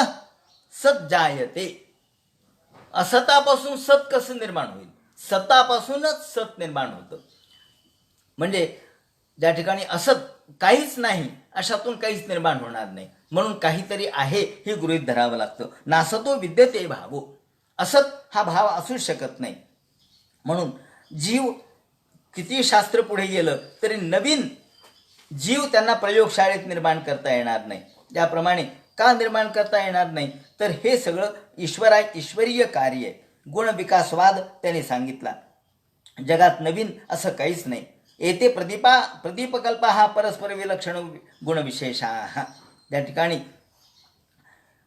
सत जायते. असतापासून सत कसं निर्माण होईल? सतापासूनच सत निर्माण होतं. म्हणजे ज्या ठिकाणी असत काहीच नाही, अशातून काहीच निर्माण होणार नाही. म्हणून काहीतरी आहे हे गृहीत धरावं लागतं. नासतो विद्यते भावो, असत हा भाव असू शकत नाही. म्हणून जीव किती शास्त्र पुढे गेलं तरी नवीन जीव त्यांना प्रयोगशाळेत निर्माण करता येणार नाही. त्याप्रमाणे का निर्माण करता येणार नाही तर हे सगळं ईश्वरीय कार्य आहे. गुणविकासवाद त्याने सांगितला. जगात नवीन असं काहीच नाही. येथे प्रदीपकल्प हा परस्पर विलक्षण गुणविशेषा. त्या ठिकाणी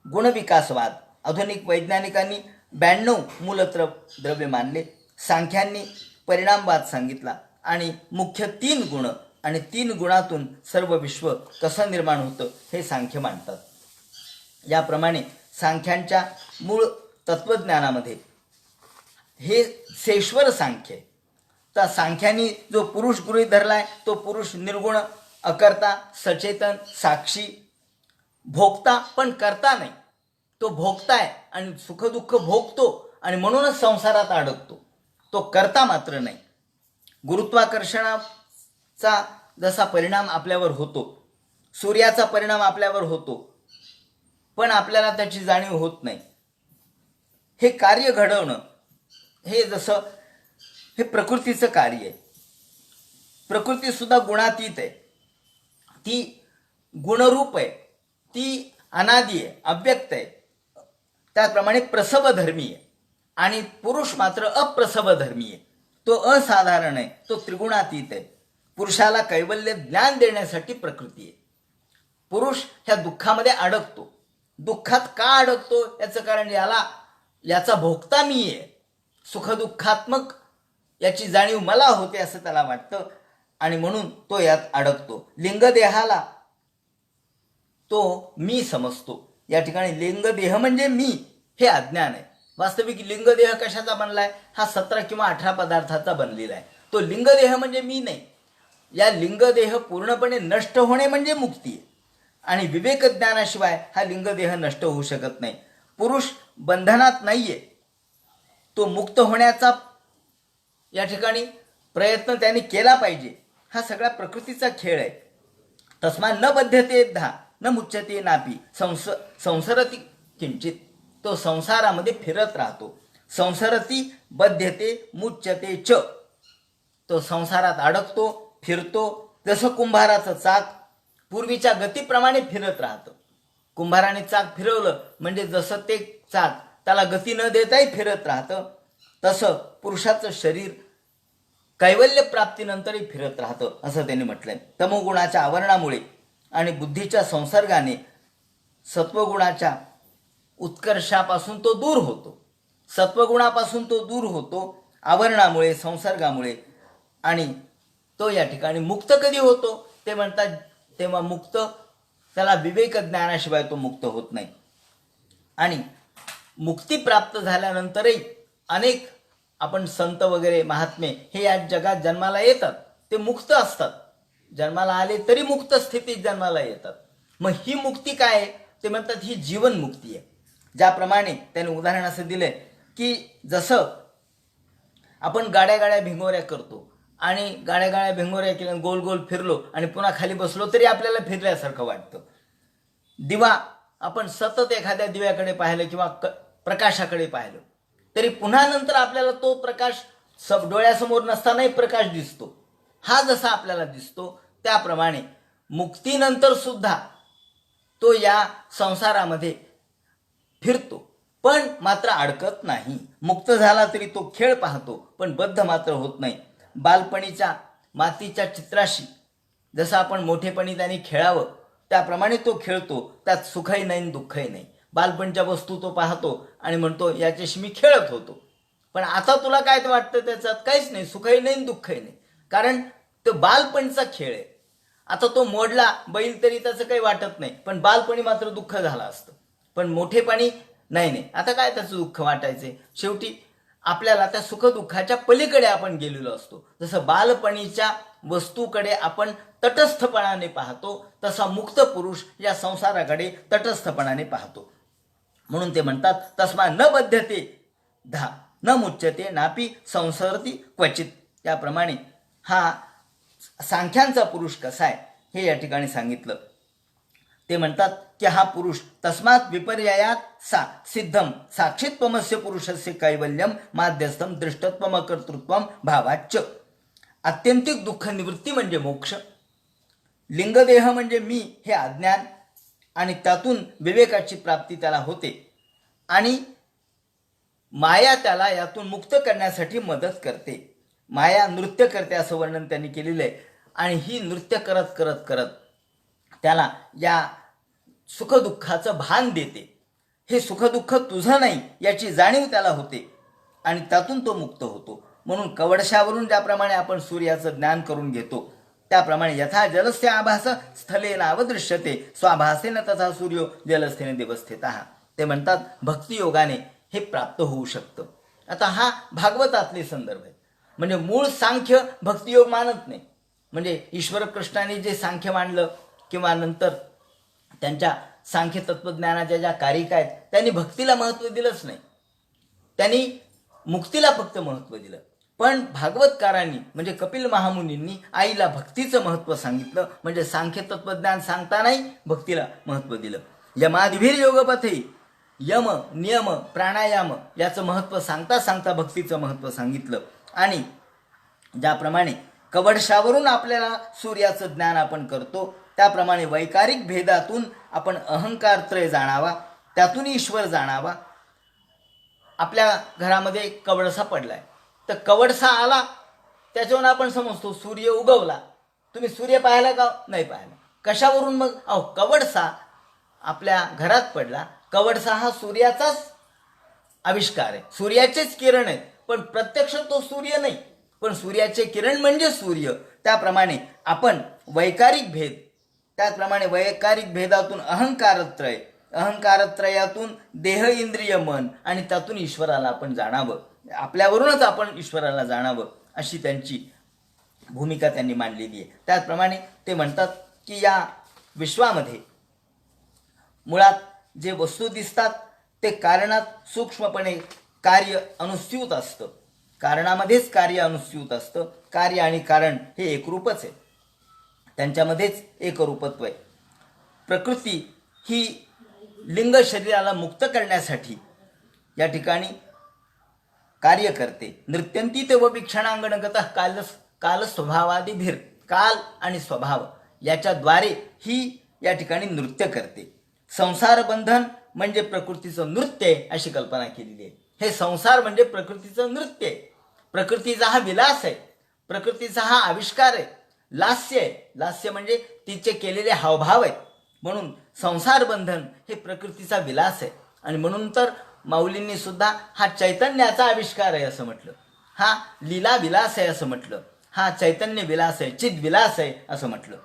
गुणविकासवाद आधुनिक वैज्ञानिकांनी 92 मूलद्रव्य मानले. सांख्यांनी परिणामवाद सांगितला. आणि मुख्य 3 गुण आणि 3 गुणातून सर्व विश्व कसं निर्माण होतं हे सांख्य मांडतात. याप्रमाणे सांख्यांच्या मूळ तत्वज्ञानामध्ये हे सेश्वर सांख्य आहे. तर सांख्यानी जो पुरुष गृहीत धरलाय तो पुरुष निर्गुण, अकर्ता, सचेतन, साक्षी, भोगता पण करता नाही. तो भोगताय आणि सुखदुःख भोगतो आणि म्हणूनच संसारात अडकतो. तो करता मात्र नाही. गुरुत्वाकर्षणाचा जसा परिणाम आपल्यावर होतो, सूर्याचा परिणाम आपल्यावर होतो, पण आपल्याला त्याची जाणीव होत नाही. हे कार्य घडवणं हे जसं हे प्रकृतीचं कार्य आहे. प्रकृती सुद्धा गुणातीत आहे. ती गुणरूप आहे, ती अनादी आहे, अव्यक्त आहे. त्याचप्रमाणे प्रसवधर्मी आहे आणि पुरुष मात्र अप्रसवधर्मी आहे. तो असाधारण आहे, तो त्रिगुणातीत आहे. पुरुषाला कैवल्य ज्ञान देण्यासाठी प्रकृती आहे. पुरुष ह्या दुःखामध्ये अडकतो. दुःखात का अडकतो याचं कारण याचा भोगता मी आहे. सुखदुःखात्मक याची जाणीव मला होते असं त्याला वाटतं आणि म्हणून तो यात अडकतो. लिंगदेहाला तो मी समजतो. या ठिकाणी लिंगदेह म्हणजे मी हे अज्ञान आहे. वास्तविक लिंगदेह कशाचा बनलाय? हा 17 किंवा 18 पदार्थाचा बनलेला आहे. तो लिंगदेह म्हणजे मी नाही. या लिंगदेह पूर्णपणे नष्ट होणे म्हणजे मुक्ती आहे आणि विवेक ज्ञानाशिवाय हा लिंगदेह नष्ट होऊ शकत नाही. पुरुष बंधनात नाहीये. तो मुक्त होण्याचा या ठिकाणी प्रयत्न त्यांनी केला पाहिजे. हा सगळा प्रकृतीचा खेळ आहे. तस्मा न बध्यते धा न मुच्यते नापी संसरती किंचित. तो संसारामध्ये फिरत राहतो. संसरती बध्यते मुच्यते च. तो संसारात अडकतो, फिरतो. जसं कुंभाराचं चाक पूर्वीच्या गतीप्रमाणे फिरत राहतं. कुंभाराने चाक फिरवलं म्हणजे जसं ते चाक त्याला गती न देताही फिरत राहतं, तसं पुरुषाचं शरीर कैवल्य प्राप्तीनंतरही फिरत राहतं असं त्यांनी म्हटलंय. तमोगुणाच्या आवरणामुळे आणि बुद्धीच्या संसर्गाने सत्वगुणाच्या उत्कर्षापासून तो दूर होतो. सत्वगुणापासून तो दूर होतो आवरणामुळे, संसर्गामुळे. आणि तो या ठिकाणी मुक्त कधी होतो ते म्हणतात तेव्हा मुक्त त्याला विवेक ज्ञानाशिवाय तो मुक्त होत नाही. आणि मुक्ती प्राप्त झाल्यानंतरही अनेक आपण संत वगैरे महात्मे हे या जगात जन्माला येतात. ते मुक्त असतात. जन्माला आले तरी मुक्त स्थितीत जन्माला येतात. मग ही मुक्ती काय आहे ते म्हणतात ही जीवन मुक्ती आहे. ज्याप्रमाणे त्याने उदाहरण असं दिलंय की जसं आपण गाड्या भिंगोऱ्या करतो आणि गाड्या भिंगोऱ्या केल्या, गोल गोल फिरलो आणि पुन्हा खाली बसलो तरी आपल्याला फिरल्यासारखं वाटतं. दिवा आपण सतत एखाद्या दिव्याकडे पाहिलं किंवा प्रकाशाकडे पाहिलं तरी पुन्हा नंतर आपल्याला तो प्रकाश डोळ्यासमोर नसतानाही प्रकाश दिसतो. हा जसा आपल्याला दिसतो त्याप्रमाणे मुक्तीनंतर सुद्धा तो या संसारामध्ये फिरतो, पण मात्र अडकत नाही. मुक्त झाला तरी तो खेळ पाहतो, पण बद्ध मात्र होत नाही. बालपणीच्या मातीच्या चित्राशी जसं आपण मोठेपणी त्याने खेळावं त्याप्रमाणे तो खेळतो. त्यात सुखही नाही दुःखही नाही. बालपणच्या वस्तू तो पाहतो आणि म्हणतो याच्याशी मी खेळत होतो, पण आता तुला काय वाटतं त्याच्यात? काहीच नाही, सुखही नाही दुःखही नाही. कारण तो बालपणचा खेळ आहे. आता तो मोडला बैल तरी त्याचं काही वाटत नाही, पण बालपणी मात्र दुःख झालं असतं. पण मोठेपणी नाही, आता काय त्याचं दुःख वाटायचे? शेवटी आपल्याला त्या सुखदुःखाच्या पलीकडे आपण गेलेलो असतो. जसं बालपणीच्या वस्तूकडे आपण तटस्थपणाने पाहतो तसा मुक्त पुरुष या संसाराकडे तटस्थपणाने पाहतो. म्हणून ते म्हणतात तस्मा न बध्यते धा न मुच्यते नापी संसरती क्वचित. त्याप्रमाणे हा सांख्यांचा पुरुष कसा आहे हे या ठिकाणी सांगितलं. ते म्हणतात की हा पुरुष तस्मात विपर्यायात सा सिद्धम साक्षित्वमस्य पुरुषस्य कैवल्यम माध्यस्थम दृष्टत्वम कर्तृत्वम भावाच्च. आत्यंतिक दुःख निवृत्ती म्हणजे मोक्ष. लिंगदेह म्हणजे मी हे अज्ञान आणि त्यातून विवेकाची प्राप्ती त्याला होते आणि माया त्याला यातून मुक्त करण्यासाठी मदत करते. माया नृत्य करते असं वर्णन त्यांनी केलेलं आहे. आणि ही नृत्य करत करत करत त्याला या सुखदुःखाचं भान देते. हे सुखदुःख तुझं नाही याची जाणीव त्याला होते आणि त्यातून तो मुक्त होतो. म्हणून कवडशावरून ज्याप्रमाणे आपण सूर्याचं ज्ञान करून घेतो त्याप्रमाणे यथा जलस्य आभास स्थलेन अवदृश्यते स्वाभासेन तथा सूर्यो जलस्थेने देवस्थितः. ते म्हणतात भक्तियोगाने हे प्राप्त होऊ शकतं. आता हा भागवतातले संदर्भ आहेत. म्हणजे मूळ सांख्य भक्तियोग मानत नाही. म्हणजे ईश्वर कृष्णाने जे सांख्य मांडलं किंवा नंतर त्यांच्या सांख्य तत्वज्ञानाच्या ज्या कारिका आहेत त्यांनी भक्तीला महत्त्व दिलंच नाही. त्यांनी मुक्तीला फक्त महत्त्व दिलं. पण भागवतकारांनी म्हणजे कपिल महामुनींनी आईला भक्तीचं महत्त्व सांगितलं. म्हणजे सांख्य तत्वज्ञान सांगतानाही भक्तीला महत्त्व दिलं. यमादिभिर योगपथे यम नियम प्राणायाम याचं महत्त्व सांगता सांगता भक्तीचं महत्त्व सांगितलं. आणि ज्याप्रमाणे कवडशावरून आपल्याला सूर्याचं ज्ञान आपण करतो त्याप्रमाणे वैकारिक भेदातून आपण अहंकारत्रय जाणावा, त्यातून ईश्वर जाणावा. आपल्या घरामध्ये कवडसा पडलाय तर कवडसा आला त्याच्यावरून आपण समजतो सूर्य उगवला. तुम्ही सूर्य पाहिला का? नाही पाहिला. कशावरून मग? कवडसा आपल्या घरात पडला. कवडसा हा सूर्याचाच आविष्कार आहे, सूर्याचेच किरण आहेत. पण प्रत्यक्ष तो सूर्य नाही, पण सूर्याचे किरण म्हणजे सूर्य. त्याप्रमाणे आपण वैकारिक भेद, त्याचप्रमाणे वैकारिक भेदातून अहंकारत्रय, अहंकारत्रयातून देह इंद्रिय मन आणि त्यातून ईश्वराला आपण जाणावं, आपल्यावरूनच आपण ईश्वराला जाणावं अशी त्यांची भूमिका त्यांनी मांडलेली आहे. त्याचप्रमाणे ते म्हणतात की या विश्वामध्ये मुळात जे वस्तू दिसतात ते कारणात सूक्ष्मपणे कार्य अनुस्यूत असतं. कारणामध्येच कार्य अनुस्यूत असतं. कार्य आणि कारण हे एकरूपच आहे, त्यांच्यामध्येच एकरूपत्व आहे. प्रकृती ही लिंग शरीराला मुक्त करण्यासाठी या ठिकाणी कार्य करते. नृत्यंती ते व क्षणांगणगत काल स्वभावादिभीर, काल आणि स्वभाव याच्याद्वारे ही या ठिकाणी नृत्य करते. संसार बंधन म्हणजे प्रकृतीचं नृत्य आहे अशी कल्पना केलेली आहे. हे संसार म्हणजे प्रकृतीचं नृत्य आहे. प्रकृतीचा हा विलास आहे, प्रकृतीचा हा आविष्कार आहे, लास्य आहे. लास्य म्हणजे तिचे केलेले हावभाव आहेत. म्हणून संसार बंधन हे प्रकृतीचा विलास आहे. आणि म्हणून तर माऊलींनी सुद्धा हा चैतन्याचा आविष्कार आहे असं म्हटलं, हा लीला विलास आहे असं म्हटलं, हा चैतन्य विलास आहे, चिद विलास आहे असं म्हटलं.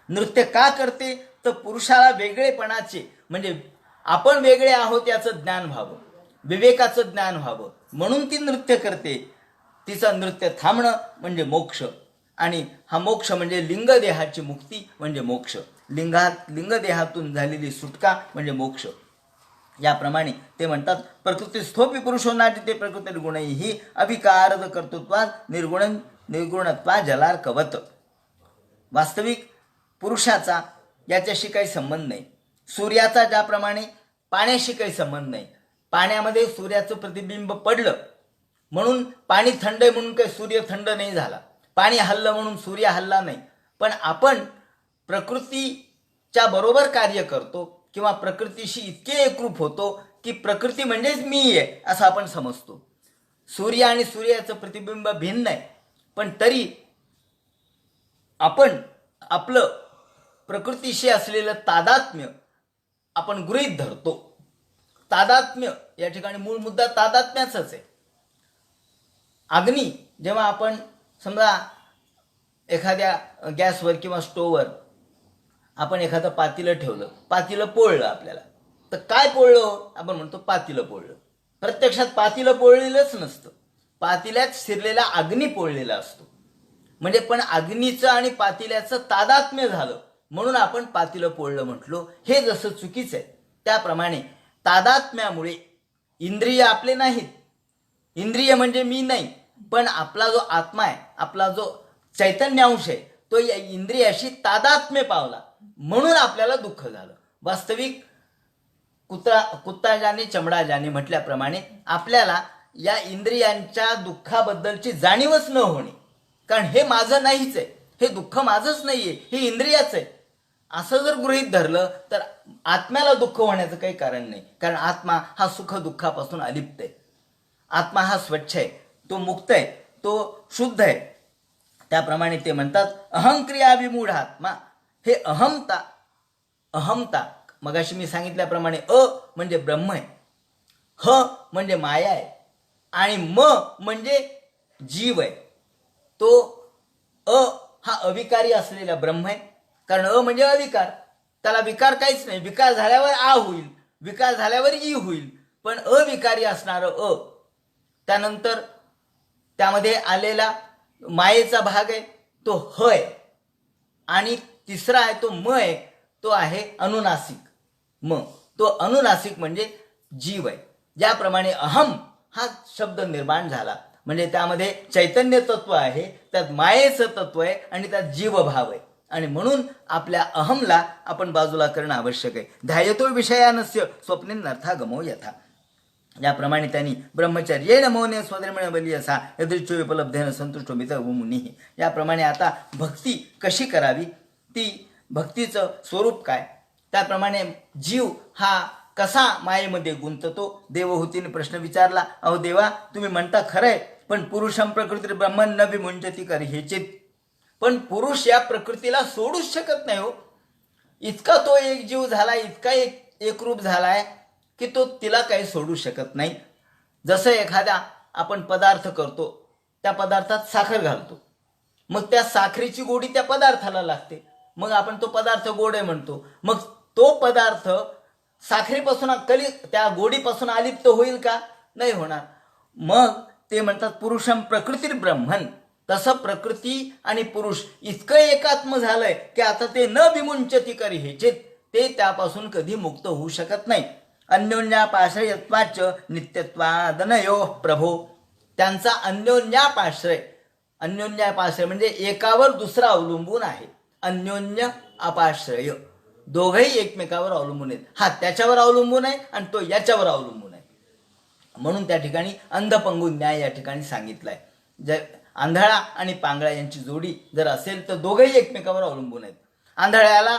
नृत्य का करते तर पुरुषाला वेगळेपणाचे म्हणजे आपण वेगळे आहोत याचं ज्ञान व्हावं, विवेकाचं ज्ञान व्हावं म्हणून ती नृत्य करते. तिचं नृत्य थांबणं म्हणजे मोक्ष, आणि हा मोक्ष म्हणजे लिंगदेहाची मुक्ती म्हणजे मोक्ष, लिंगदेहातून झालेली सुटका म्हणजे मोक्ष. याप्रमाणे ते म्हणतात प्रकृतीस्थोपी पुरुषो नाट्यते प्रकृतिर्गुणैहि अविकारद कर्तृत्वात् निर्गुणत्वा जलार्कवत. वास्तविक पुरुषाचा याच्याशी काही संबंध नाही. सूर्याचा ज्याप्रमाणे पाण्याशी काही संबंध नाही. पाण्यामध्ये सूर्याचं प्रतिबिंब पडलं म्हणून पाणी थंड आहे म्हणून काही सूर्य थंड नाही झाला, पाणी हललं म्हणून सूर्य हलला नाही. पण आपण प्रकृतीच्या बरोबर कार्य करतो किंवा प्रकृतीशी इतके एकरूप होतो की प्रकृती म्हणजेच मी आहे असं आपण समजतो. सूर्य आणि सूर्याचं प्रतिबिंब भिन्न आहे, पण तरी आपण आपलं प्रकृतीशी असलेलं तादात्म्य आपण गृहीत धरतो. तादात्म्य या ठिकाणी मूळ मुद्दा तादात्म्याचाच आहे. अग्नी जेव्हा आपण समजा एखाद्या गॅसवर किंवा स्टोववर आपण एखादं पातेलं ठेवलं, पातेलं पोळलं आपल्याला, तर काय पोळलं? आपण म्हणतो पातेलं पोळलं. प्रत्यक्षात पातेलं पोळलेलंच नसतं, पातेल्यात शिरलेला अग्नी पोळलेला असतो. म्हणजे पण अग्नीचं आणि पातेल्याचं तादात्म्य झालं म्हणून आपण पातेलं पोळलं म्हटलो. हे जसं चुकीचं आहे त्याप्रमाणे तादात्म्यामुळे इंद्रिय आपले नाहीत, इंद्रिय म्हणजे मी नाही, पण आपला जो आत्मा आहे, आपला जो चैतन्यांश आहे तो या इंद्रियाशी तादात्म्य पावला म्हणून आपल्याला दुःख झालं. वास्तविक कुत्ता जाणे चमडा जाणे म्हटल्याप्रमाणे आपल्याला या इंद्रियांच्या दुःखाबद्दलची जाणीवच न होणे, कारण हे माझं नाहीच आहे, हे दुःख माझंच नाहीये, हे इंद्रियाच आहे असं जर गृहीत धरलं तर आत्म्याला दुःख होण्याचं काही कारण नाही. कारण आत्मा हा सुख दुःखापासून अलिप्त आहे, आत्मा हा स्वच्छ आहे, तो मुक्त आहे, तो शुद्ध आहे. त्याप्रमाणे ते म्हणतात अहंक्रिया विमूढ आत्मा. हे अहमता मगाशी मी सांगितल्याप्रमाणे म्हणजे ब्रह्म आहे, ह म्हणजे माया आहे, आणि म म्हणजे जीव आहे तो अ हा अविकारी असलेला ब्रह्म आहे. कारण अ म्हणजे अविकार, त्याला विकार काहीच नाही. विकार झाल्यावर आ होईल, विकार झाल्यावर ई होईल, पण अविकारी असणारं अ. त्यानंतर त्यामध्ये आलेला मायेचा भाग आहे तो ह आहे. आणि तिसरा आहे तो म आहे, तो आहे अनुनासिक म. तो अनुनासिक म्हणजे जीव आहे. ज्याप्रमाणे अहम हा शब्द निर्माण झाला म्हणजे त्यामध्ये चैतन्य तत्व आहे, त्यात मायेचं तत्व आहे आणि त्यात जीवभाव आहे. आणि म्हणून आपल्या अहमला आपण बाजूला करणं आवश्यक आहे. ध्यायतो विषयानस्य स्वप्नेनर्थागमो यथा. ज्याप्रमाणे त्यांनी ब्रह्मचर्येण मौने स्वधर्मेण बली असा यदृच्छो उपलब्धेन संतुष्टो मित मुनी. याप्रमाणे आता भक्ती कशी करावी, ती भक्तीचं स्वरूप काय, त्याप्रमाणे जीव हा कसा मायेमध्ये गुंततो. देवहूतीने प्रश्न विचारला, अहो देवा तुम्ही म्हणता खरंय, पण पुरुषम प्रकृती ब्रह्मन न विमुंचती कर हे चित. पण पुरुष या प्रकृतीला सोडूच शकत नाही हो. इतका तो एक जीव झाला, इतका एकरूप झालाय की तो तिला काही सोडू शकत नाही. जसं एखादा आपण पदार्थ करतो, त्या पदार्थात साखर घालतो, मग त्या साखरेची गोडी त्या पदार्थाला लागते, मग आपण तो पदार्थ गोड आहे म्हणतो. मग तो पदार्थ साखरेपासून त्या गोडीपासून अलिप्त होईल का? नाही होणार. मग ते म्हणतात पुरुषम प्रकृती ब्रह्मन. तसं प्रकृती आणि पुरुष इतकं एकात्म झालंय की आता ते न विमुंचती करी हे चित, ते त्यापासून कधी मुक्त होऊ शकत नाही. अन्योन्यापाश्रयत्वाच नित्यत्वादनयो प्रभो. त्यांचा अन्योन्यापाश्रय, अन्योन्यापाश्रय म्हणजे एकावर दुसरा अवलंबून आहे. अन्योन्य अपाश्रय, दोघंही एकमेकावर अवलंबून आहेत. हा त्याच्यावर अवलंबून आहे आणि तो याच्यावर अवलंबून आहे. म्हणून त्या ठिकाणी अंधपंगू न्याय या ठिकाणी सांगितलाय. जर आंधळा आणि पांगळा यांची जोडी जर असेल तर दोघंही एकमेकावर अवलंबून आहेत. आंधळ्याला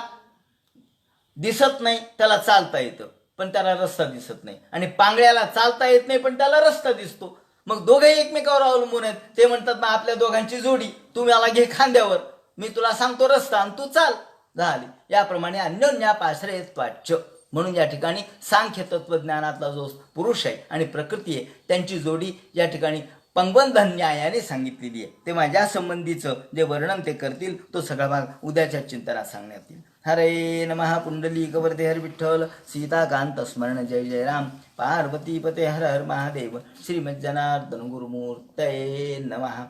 दिसत नाही, त्याला चालता येतं पण त्याला रस्ता दिसत नाही, आणि पांगळ्याला चालता येत नाही पण त्याला रस्ता दिसतो. मग दोघेही एकमेकावर अवलंबून आहेत. ते म्हणतात मग आपल्या दोघांची जोडी, तू मला घे खांद्यावर, मी तुला सांगतो रस्ता आणि तू चाल, झाली. याप्रमाणे अन्योन्यापाश्रयत्वाच. म्हणून या ठिकाणी सांख्य तत्वज्ञानातला जो पुरुष आहे आणि प्रकृती आहे त्यांची जोडी या ठिकाणी पंगबंध न्यायाने सांगितलेली आहे. तेव्हा ज्या संबंधीचं जे वर्णन ते करतील तो सगळा भाग उद्याच्या चिंतनात सांगण्यात येईल. हरे नमः. पुंडलीक वरदे हर विठ्ठल. सीताकांत स्मरण जय जय राम. पार्वती पते हर हर महादेव. श्रीमज्जनार्दन गुरुमूर्तये नमः.